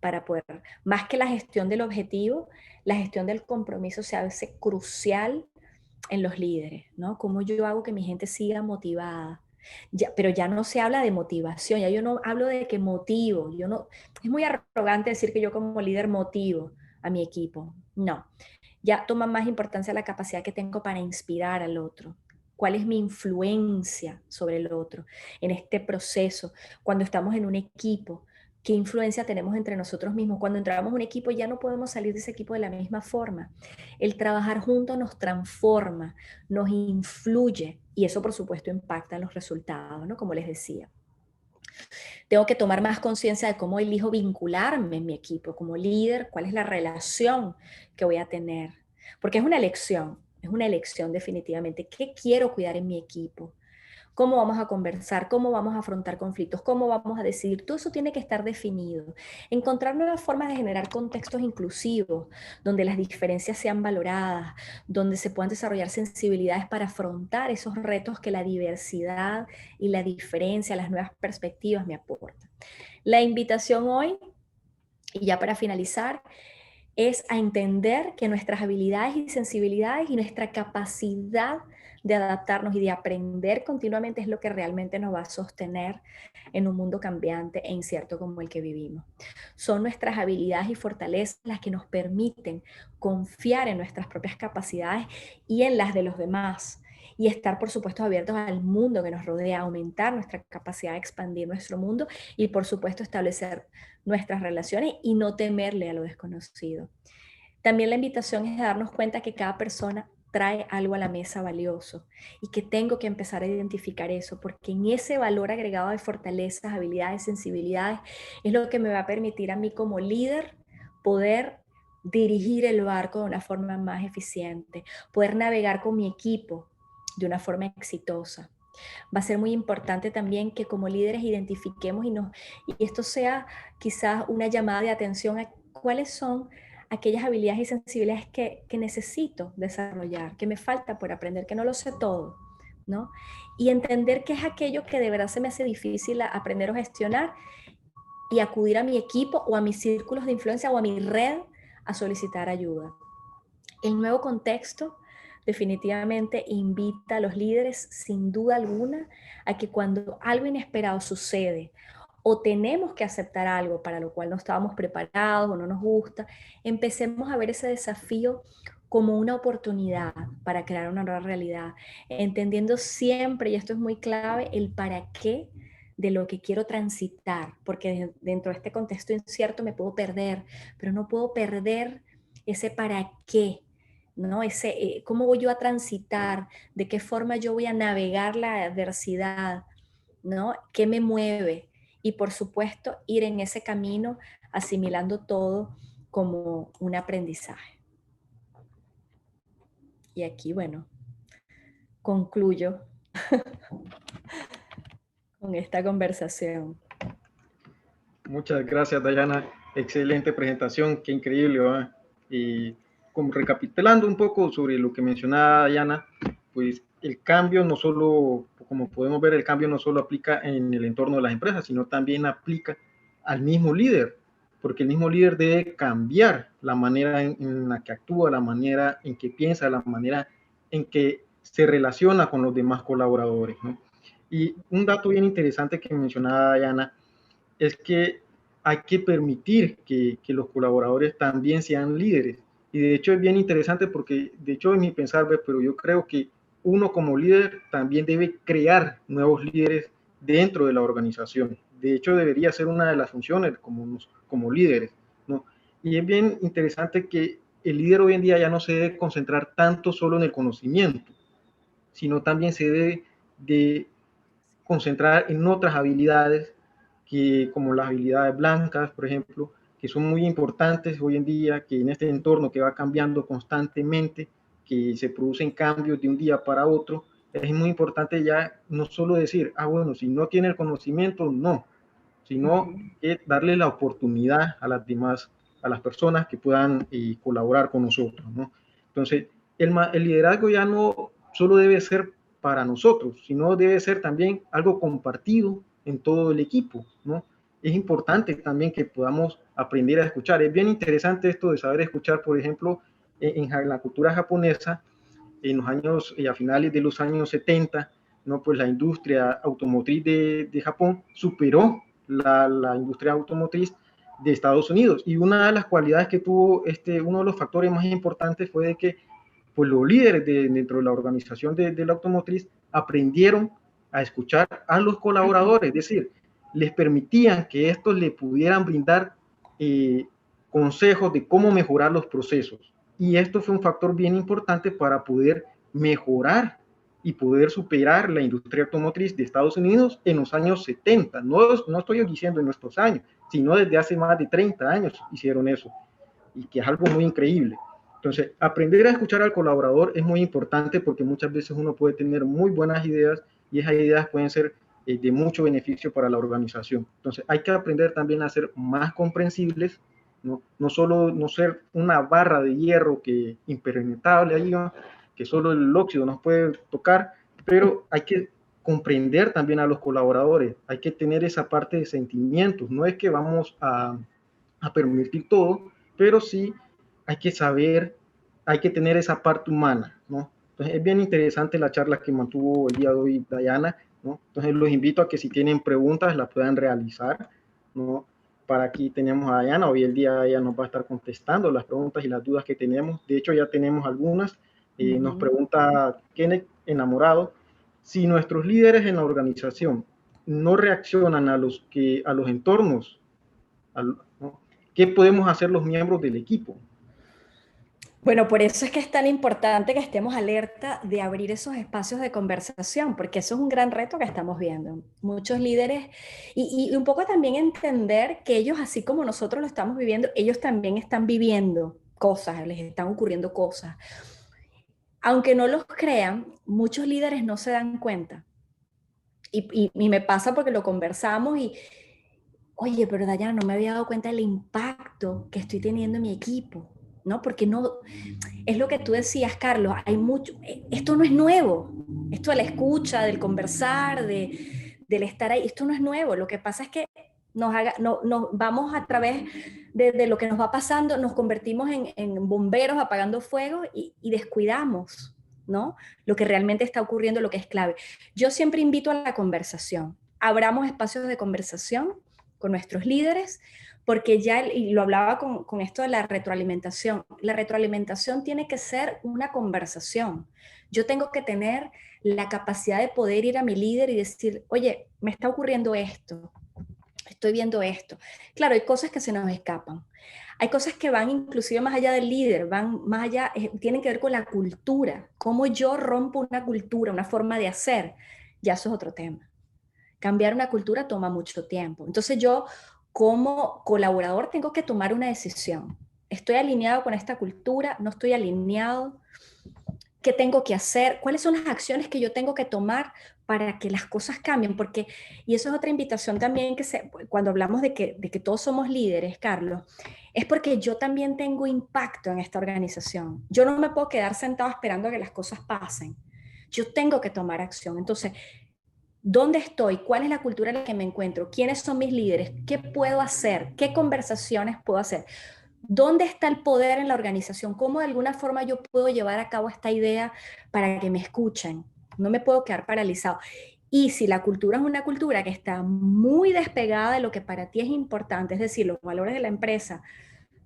para poder, más que la gestión del objetivo, la gestión del compromiso se hace crucial en los líderes, ¿no? Cómo yo hago que mi gente siga motivada. Ya, pero ya no se habla de motivación, ya yo no hablo de que motivo, yo no, es muy arrogante decir que yo como líder motivo a mi equipo, no, ya toma más importancia la capacidad que tengo para inspirar al otro, cuál es mi influencia sobre el otro en este proceso, cuando estamos en un equipo, qué influencia tenemos entre nosotros mismos. Cuando entramos en un equipo ya no podemos salir de ese equipo de la misma forma. El trabajar juntos nos transforma, nos influye y eso por supuesto impacta en los resultados, ¿no? Como les decía. Tengo que tomar más conciencia de cómo elijo vincularme en mi equipo como líder, cuál es la relación que voy a tener, porque es una elección definitivamente. ¿Qué quiero cuidar en mi equipo? ¿Cómo vamos a conversar? ¿Cómo vamos a afrontar conflictos? ¿Cómo vamos a decidir? Todo eso tiene que estar definido. Encontrar nuevas formas de generar contextos inclusivos, donde las diferencias sean valoradas, donde se puedan desarrollar sensibilidades para afrontar esos retos que la diversidad y la diferencia, las nuevas perspectivas me aportan. La invitación hoy, y ya para finalizar, es a entender que nuestras habilidades y sensibilidades y nuestra capacidad de adaptarnos y de aprender continuamente es lo que realmente nos va a sostener en un mundo cambiante e incierto como el que vivimos. Son nuestras habilidades y fortalezas las que nos permiten confiar en nuestras propias capacidades y en las de los demás. Y estar, por supuesto, abiertos al mundo que nos rodea, aumentar nuestra capacidad de expandir nuestro mundo y, por supuesto, establecer nuestras relaciones y no temerle a lo desconocido. También la invitación es a darnos cuenta que cada persona trae algo a la mesa valioso y que tengo que empezar a identificar eso, porque en ese valor agregado de fortalezas, habilidades, sensibilidades, es lo que me va a permitir a mí como líder poder dirigir el barco de una forma más eficiente, poder navegar con mi equipo de una forma exitosa. Va a ser muy importante también que como líderes identifiquemos y esto sea quizás una llamada de atención a cuáles son aquellas habilidades y sensibilidades que necesito desarrollar, que me falta por aprender, que no lo sé todo, ¿no? Y entender qué es aquello que de verdad se me hace difícil aprender o gestionar y acudir a mi equipo o a mis círculos de influencia o a mi red a solicitar ayuda. El nuevo contexto definitivamente invita a los líderes, sin duda alguna, a que cuando algo inesperado sucede o tenemos que aceptar algo para lo cual no estábamos preparados o no nos gusta, empecemos a ver ese desafío como una oportunidad para crear una nueva realidad, entendiendo siempre, y esto es muy clave, el para qué de lo que quiero transitar, porque dentro de este contexto incierto me puedo perder, pero no puedo perder ese para qué, ¿no? ¿Cómo voy yo a transitar? ¿De qué forma yo voy a navegar la adversidad? ¿No? ¿Qué me mueve? Y por supuesto, ir en ese camino asimilando todo como un aprendizaje. Y aquí, bueno, concluyo con esta conversación. Muchas gracias, Dayana. Excelente presentación, qué increíble, ¿verdad? Y como recapitulando un poco sobre lo que mencionaba Dayana, pues el cambio no solo, como podemos ver, el cambio no solo aplica en el entorno de las empresas, sino también aplica al mismo líder, porque el mismo líder debe cambiar la manera en la que actúa, la manera en que piensa, la manera en que se relaciona con los demás colaboradores, ¿no? Y un dato bien interesante que mencionaba Dayana es que hay que permitir que los colaboradores también sean líderes. Y de hecho es bien interesante porque, de hecho, en mi pensar, pero yo creo que uno como líder también debe crear nuevos líderes dentro de la organización. De hecho, debería ser una de las funciones como líderes, ¿no? Y es bien interesante que el líder hoy en día ya no se debe concentrar tanto solo en el conocimiento, sino también se debe de concentrar en otras habilidades que, como las habilidades blancas, por ejemplo, que son muy importantes hoy en día, que en este entorno que va cambiando constantemente, que se producen cambios de un día para otro, es muy importante ya no solo decir, bueno, si no tiene el conocimiento, no, sino que darle la oportunidad a las demás, a las personas que puedan colaborar con nosotros, ¿no? Entonces, el liderazgo ya no solo debe ser para nosotros, sino debe ser también algo compartido en todo el equipo, ¿no? Es importante también que podamos aprender a escuchar. Es bien interesante esto de saber escuchar, por ejemplo, en la cultura japonesa, en los años, a finales de los años 70, ¿no? Pues la industria automotriz de Japón superó la industria automotriz de Estados Unidos. Y una de las cualidades que tuvo uno de los factores más importantes fue de que pues, los líderes dentro de la organización de la automotriz aprendieron a escuchar a los colaboradores, es decir, les permitían que estos le pudieran brindar consejos de cómo mejorar los procesos. Y esto fue un factor bien importante para poder mejorar y poder superar la industria automotriz de Estados Unidos en los años 70. No estoy diciendo en nuestros años, sino desde hace más de 30 años hicieron eso, y que es algo muy increíble. Entonces, aprender a escuchar al colaborador es muy importante porque muchas veces uno puede tener muy buenas ideas y esas ideas pueden ser de mucho beneficio para la organización. Entonces, hay que aprender también a ser más comprensibles, no solo no ser una barra de hierro que impenetrable ahí, ¿no? Que solo el óxido nos puede tocar, pero hay que comprender también a los colaboradores, hay que tener esa parte de sentimientos, no es que vamos a permitir todo, pero sí hay que saber, hay que tener esa parte humana, ¿no? Entonces es bien interesante la charla que mantuvo el día de hoy Dayana, ¿no? Entonces los invito a que si tienen preguntas las puedan realizar, ¿no? Para aquí tenemos a Dayana, hoy el día ella nos va a estar contestando las preguntas y las dudas que tenemos, de hecho ya tenemos algunas, nos pregunta Kenneth Enamorado, si nuestros líderes en la organización no reaccionan a los entornos, ¿no? ¿Qué podemos hacer los miembros del equipo? Bueno, por eso es que es tan importante que estemos alerta de abrir esos espacios de conversación, porque eso es un gran reto que estamos viendo. Muchos líderes, y un poco también entender que ellos, así como nosotros lo estamos viviendo, ellos también están viviendo cosas, les están ocurriendo cosas. Aunque no los crean, muchos líderes no se dan cuenta. Y me pasa porque lo conversamos y, oye, pero Dayana, no me había dado cuenta del impacto que estoy teniendo en mi equipo, ¿no? Porque no, es lo que tú decías, Carlos, hay mucho, esto no es nuevo, esto de la escucha, del conversar, del estar ahí, esto no es nuevo, lo que pasa es que nos vamos a través de lo que nos va pasando, nos convertimos en bomberos apagando fuego y descuidamos, ¿no? Lo que realmente está ocurriendo, lo que es clave. Yo siempre invito a la conversación, abramos espacios de conversación con nuestros líderes, porque ya, y lo hablaba con esto de la retroalimentación tiene que ser una conversación. Yo tengo que tener la capacidad de poder ir a mi líder y decir, oye, me está ocurriendo esto, estoy viendo esto. Claro, hay cosas que se nos escapan. Hay cosas que van inclusive más allá del líder, van más allá, tienen que ver con la cultura, cómo yo rompo una cultura, una forma de hacer. Ya eso es otro tema. Cambiar una cultura toma mucho tiempo. Entonces yo como colaborador tengo que tomar una decisión. ¿Estoy alineado con esta cultura? ¿No estoy alineado? ¿Qué tengo que hacer? ¿Cuáles son las acciones que yo tengo que tomar para que las cosas cambien? Porque, y eso es otra invitación también cuando hablamos de que todos somos líderes, Carlos, es porque yo también tengo impacto en esta organización. Yo no me puedo quedar sentado esperando a que las cosas pasen. Yo tengo que tomar acción. Entonces, ¿dónde estoy? ¿Cuál es la cultura en la que me encuentro? ¿Quiénes son mis líderes? ¿Qué puedo hacer? ¿Qué conversaciones puedo hacer? ¿Dónde está el poder en la organización? ¿Cómo de alguna forma yo puedo llevar a cabo esta idea para que me escuchen? No me puedo quedar paralizado. Y si la cultura es una cultura que está muy despegada de lo que para ti es importante, es decir, los valores de la empresa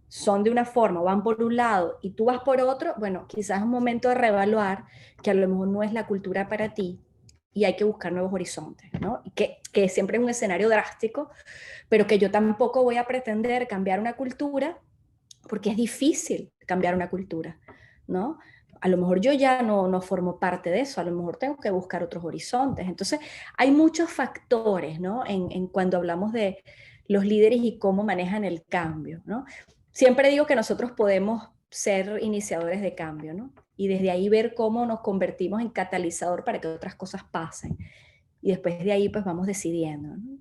son de una forma, van por un lado y tú vas por otro, bueno, quizás es un momento de reevaluar que a lo mejor no es la cultura para ti y hay que buscar nuevos horizontes, ¿no? Y que siempre es un escenario drástico, pero que yo tampoco voy a pretender cambiar una cultura porque es difícil cambiar una cultura, ¿no? A lo mejor yo ya no formo parte de eso, a lo mejor tengo que buscar otros horizontes. Entonces, hay muchos factores, ¿no? En cuando hablamos de los líderes y cómo manejan el cambio, ¿no? Siempre digo que nosotros podemos ser iniciadores de cambio, ¿no? Y desde ahí ver cómo nos convertimos en catalizador para que otras cosas pasen. Y después de ahí, pues vamos decidiendo, ¿no?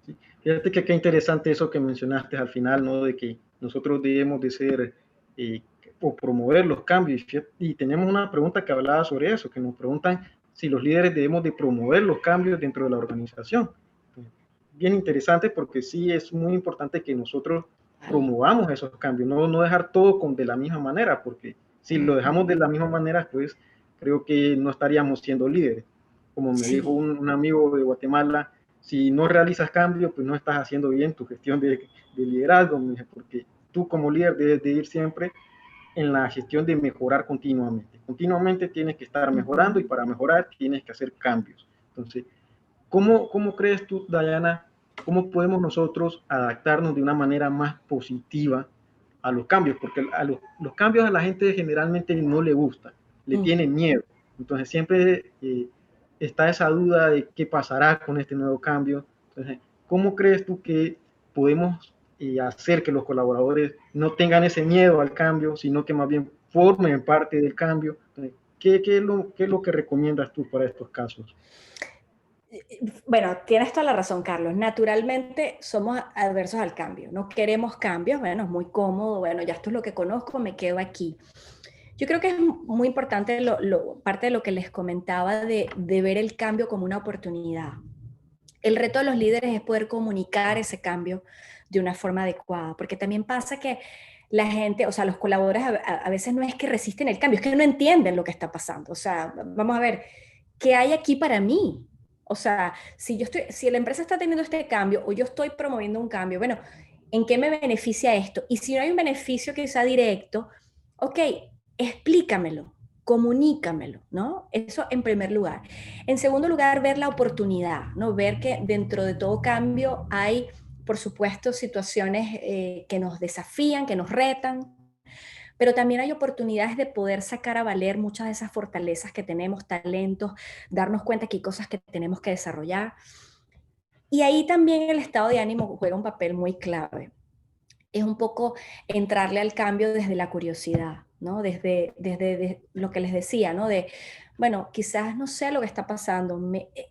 Sí. Fíjate que qué interesante eso que mencionaste al final, ¿no? De que nosotros debemos de ser o promover los cambios. Y tenemos una pregunta que hablaba sobre eso, que nos preguntan si los líderes debemos de promover los cambios dentro de la organización. Bien interesante, porque sí es muy importante que nosotros promovamos esos cambios, no dejar todo de la misma manera, porque si lo dejamos de la misma manera, pues creo que no estaríamos siendo líderes. Como me dijo un amigo de Guatemala, si no realizas cambios, pues no estás haciendo bien tu gestión de liderazgo, porque tú como líder debes de ir siempre en la gestión de mejorar continuamente. Continuamente tienes que estar mejorando, y para mejorar tienes que hacer cambios. Entonces, ¿cómo crees tú, Dayana, cómo podemos nosotros adaptarnos de una manera más positiva a los cambios? Porque los cambios a la gente generalmente no le gusta, le tiene miedo. Entonces siempre está esa duda de qué pasará con este nuevo cambio. Entonces, ¿cómo crees tú que podemos hacer que los colaboradores no tengan ese miedo al cambio, sino que más bien formen parte del cambio? Entonces, ¿qué es lo que recomiendas tú para estos casos? Bueno, tienes toda la razón, Carlos. Naturalmente somos adversos al cambio. No queremos cambios. Bueno, es muy cómodo. Bueno, ya esto es lo que conozco, me quedo aquí. Yo creo que es muy importante parte de lo que les comentaba de ver el cambio como una oportunidad. El reto de los líderes es poder comunicar ese cambio de una forma adecuada, porque también pasa que la gente, o sea, los colaboradores a veces no es que resisten el cambio, es que no entienden lo que está pasando. O sea, vamos a ver, ¿qué hay aquí para mí? O sea, si la empresa está teniendo este cambio o yo estoy promoviendo un cambio, bueno, ¿en qué me beneficia esto? Y si no hay un beneficio que sea directo, ok, explícamelo, comunícamelo, ¿no? Eso en primer lugar. En segundo lugar, ver la oportunidad, ¿no? Ver que dentro de todo cambio hay, por supuesto, situaciones que nos desafían, que nos retan, pero también hay oportunidades de poder sacar a valer muchas de esas fortalezas que tenemos, talentos, darnos cuenta que hay cosas que tenemos que desarrollar. Y ahí también el estado de ánimo juega un papel muy clave. Es un poco entrarle al cambio desde la curiosidad, ¿no? Desde lo que les decía, ¿no? Bueno, quizás no sé lo que está pasando.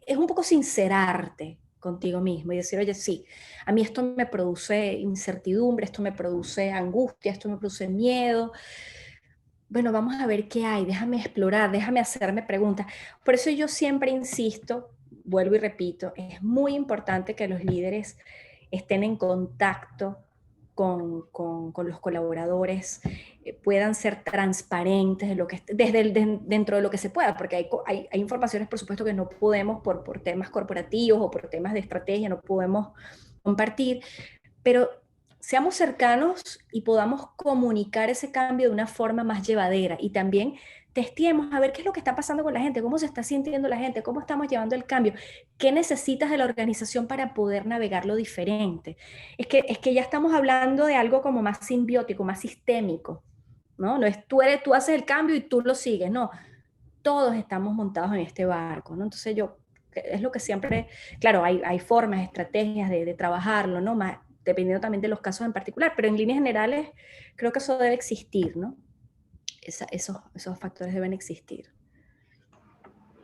Es un poco sincerarte contigo mismo y decir, oye, sí, a mí esto me produce incertidumbre, esto me produce angustia, esto me produce miedo. Bueno, vamos a ver qué hay, déjame explorar, déjame hacerme preguntas. Por eso yo siempre insisto, vuelvo y repito, es muy importante que los líderes estén en contacto con los colaboradores, puedan ser transparentes de lo que, dentro de lo que se pueda, porque hay informaciones, por supuesto, que no podemos por temas corporativos o por temas de estrategia, no podemos compartir, pero seamos cercanos y podamos comunicar ese cambio de una forma más llevadera y también testiemos a ver qué es lo que está pasando con la gente, cómo se está sintiendo la gente, cómo estamos llevando el cambio, qué necesitas de la organización para poder navegarlo diferente. Es que ya estamos hablando de algo como más simbiótico, más sistémico, ¿no? No es tú haces el cambio y tú lo sigues, no. Todos estamos montados en este barco, ¿no? Entonces es lo que siempre, claro, hay formas, estrategias de trabajarlo, ¿no? Más, dependiendo también de los casos en particular, pero en líneas generales creo que eso debe existir, ¿no? Esos factores deben existir.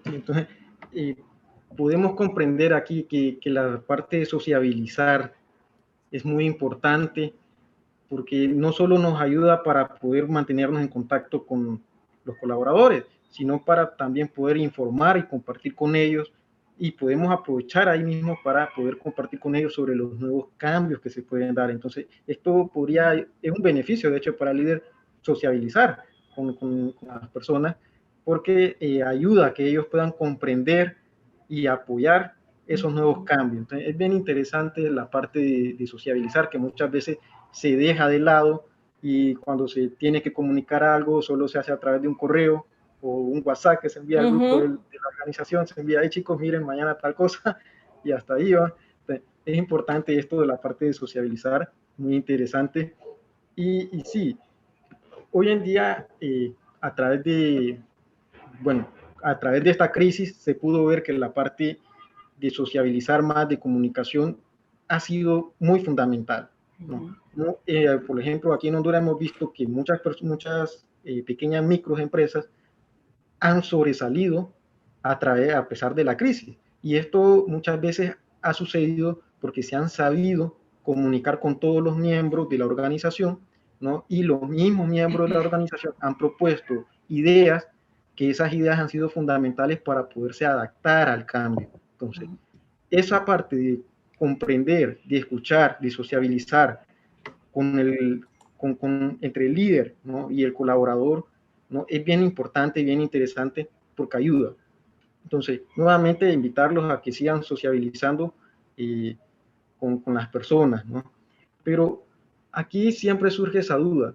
Entonces, eh, podemos comprender aquí que la parte de sociabilizar es muy importante, porque no solo nos ayuda para poder mantenernos en contacto con los colaboradores, sino para también poder informar y compartir con ellos, y podemos aprovechar ahí mismo para poder compartir con ellos sobre los nuevos cambios que se pueden dar. Entonces, esto es un beneficio, de hecho, para el líder sociabilizar con las personas, porque ayuda a que ellos puedan comprender y apoyar esos nuevos cambios. Entonces, es bien interesante la parte de sociabilizar, que muchas veces se deja de lado, y cuando se tiene que comunicar algo solo se hace a través de un correo o un WhatsApp que se envía al grupo de la organización, se envía, ahí chicos, miren, mañana tal cosa, y hasta ahí va. Entonces, es importante esto de la parte de sociabilizar, muy interesante. Y sí, hoy en día, a través de, bueno, a través de esta crisis se pudo ver que la parte de sociabilizar más, de comunicación, ha sido muy fundamental, ¿no? Por ejemplo, aquí en Honduras hemos visto que muchas pequeñas microempresas han sobresalido a pesar de la crisis. Y esto muchas veces ha sucedido porque se han sabido comunicar con todos los miembros de la organización, ¿no? Y los mismos miembros de la organización han propuesto ideas, que esas ideas han sido fundamentales para poderse adaptar al cambio. Entonces, esa parte de comprender, de escuchar, de sociabilizar entre el líder, ¿no? y el colaborador, ¿no? es bien importante y bien interesante porque ayuda. Entonces, nuevamente invitarlos a que sigan sociabilizando con las personas, ¿no? Pero aquí siempre surge esa duda.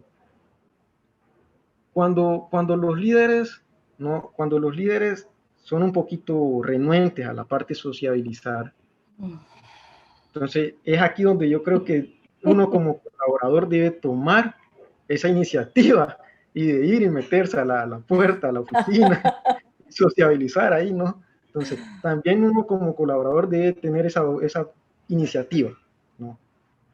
Cuando los líderes, ¿no? Cuando los líderes son un poquito renuentes a la parte sociabilizar, entonces es aquí donde yo creo que uno como colaborador debe tomar esa iniciativa y de ir y meterse a la puerta, a la oficina, sociabilizar ahí, ¿no? Entonces, también uno como colaborador debe tener esa iniciativa, ¿no?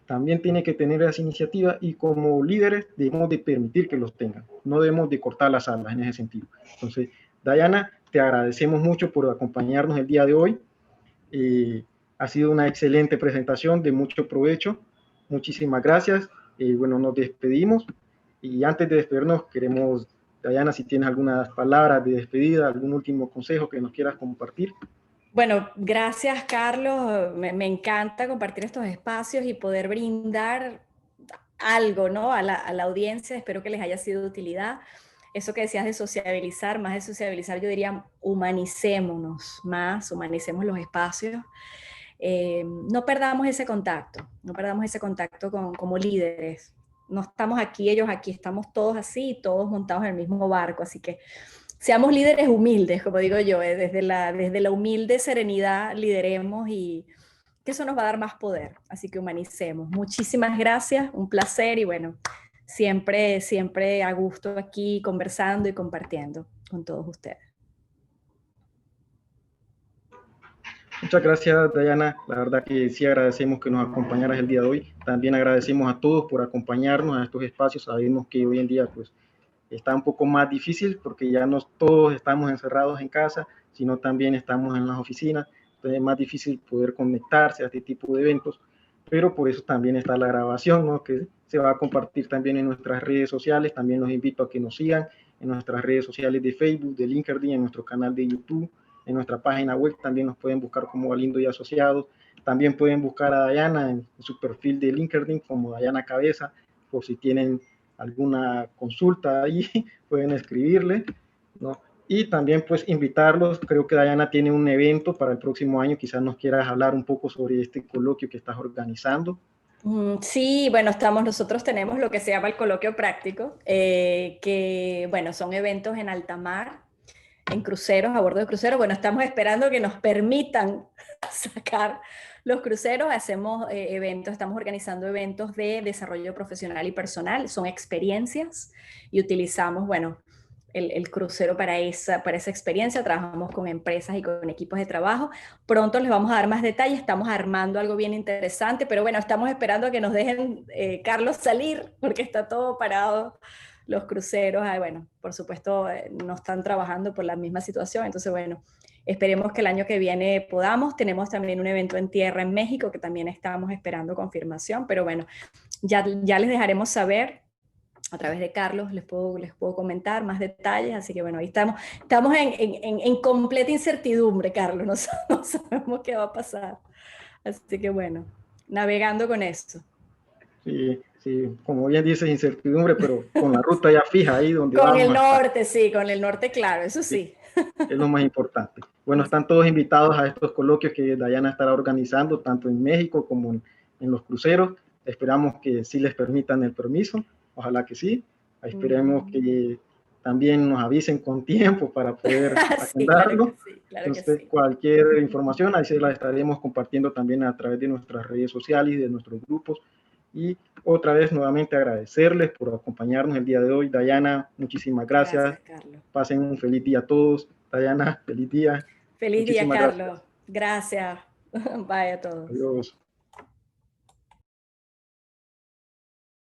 También tiene que tener esa iniciativa y como líderes debemos de permitir que los tengan, no debemos de cortar las alas en ese sentido. Entonces, Dayana, te agradecemos mucho por acompañarnos el día de hoy. Ha sido una excelente presentación, de mucho provecho. Muchísimas gracias. Bueno, nos despedimos y antes de despedirnos queremos, Dayana, si tienes algunas palabras de despedida, algún último consejo que nos quieras compartir. Bueno, gracias Carlos, me encanta compartir estos espacios y poder brindar algo, ¿no? A la audiencia, espero que les haya sido de utilidad. Eso que decías de sociabilizar, más de sociabilizar, yo diría humanicémonos más, humanicemos los espacios. No perdamos ese contacto, no perdamos ese contacto como líderes. No estamos aquí, ellos aquí, estamos todos así, todos montados en el mismo barco, así que seamos líderes humildes, como digo yo, desde la humilde serenidad lideremos y que eso nos va a dar más poder, así que humanicemos. Muchísimas gracias, un placer y bueno, siempre, siempre a gusto aquí conversando y compartiendo con todos ustedes. Muchas gracias, Dayana. La verdad que sí agradecemos que nos acompañaras el día de hoy. También agradecemos a todos por acompañarnos a estos espacios. Sabemos que hoy en día pues está un poco más difícil porque ya no todos estamos encerrados en casa, sino también estamos en las oficinas. Entonces es más difícil poder conectarse a este tipo de eventos, pero por eso también está la grabación, ¿no? que se va a compartir también en nuestras redes sociales. También los invito a que nos sigan en nuestras redes sociales de Facebook, de LinkedIn, en nuestro canal de YouTube, en nuestra página web. También nos pueden buscar como Galindo y Asociados. También pueden buscar a Dayana en su perfil de LinkedIn como Dayana Cabeza, por si tienen alguna consulta ahí, pueden escribirle, ¿no? Y también pues invitarlos, creo que Dayana tiene un evento para el próximo año, quizás nos quieras hablar un poco sobre este coloquio que estás organizando. Sí, bueno, nosotros tenemos lo que se llama el coloquio práctico, que bueno, son eventos en alta mar, en cruceros, a bordo de cruceros. Bueno, estamos esperando que nos permitan sacar los cruceros. Hacemos eventos, estamos organizando eventos de desarrollo profesional y personal, son experiencias y utilizamos, bueno, el crucero para esa experiencia. Trabajamos con empresas y con equipos de trabajo. Pronto les vamos a dar más detalles, estamos armando algo bien interesante, pero bueno, estamos esperando a que nos dejen, Carlos, salir, porque está todo parado los cruceros. Bueno, por supuesto, no están trabajando por la misma situación, entonces bueno, esperemos que el año que viene podamos. Tenemos también un evento en tierra en México que también estamos esperando confirmación, pero bueno, ya les dejaremos saber a través de Carlos, les puedo comentar más detalles, así que bueno, ahí estamos en completa incertidumbre, Carlos, no sabemos qué va a pasar, así que bueno, navegando con eso. Sí, sí, como bien dices, incertidumbre, pero con la ruta ya fija ahí donde Con vamos el a estar. norte, sí, con el norte, claro, eso Sí, sí. es lo más importante. Bueno, están todos invitados a estos coloquios que Dayana estará organizando, tanto en México como en los cruceros. Esperamos que sí les permitan el permiso, ojalá que sí. Esperemos que también nos avisen con tiempo para poder Sí, claro que agendarlo. sí, claro que Entonces, sí. cualquier información, ahí se la estaremos compartiendo también a través de nuestras redes sociales y de nuestros grupos. Y otra vez, nuevamente agradecerles por acompañarnos el día de hoy. Dayana, muchísimas gracias. Gracias, Carlos. Pasen un feliz día a todos. Dayana, feliz día. Feliz día, Muchísimas Carlos. gracias. Gracias. Bye a todos. Adiós.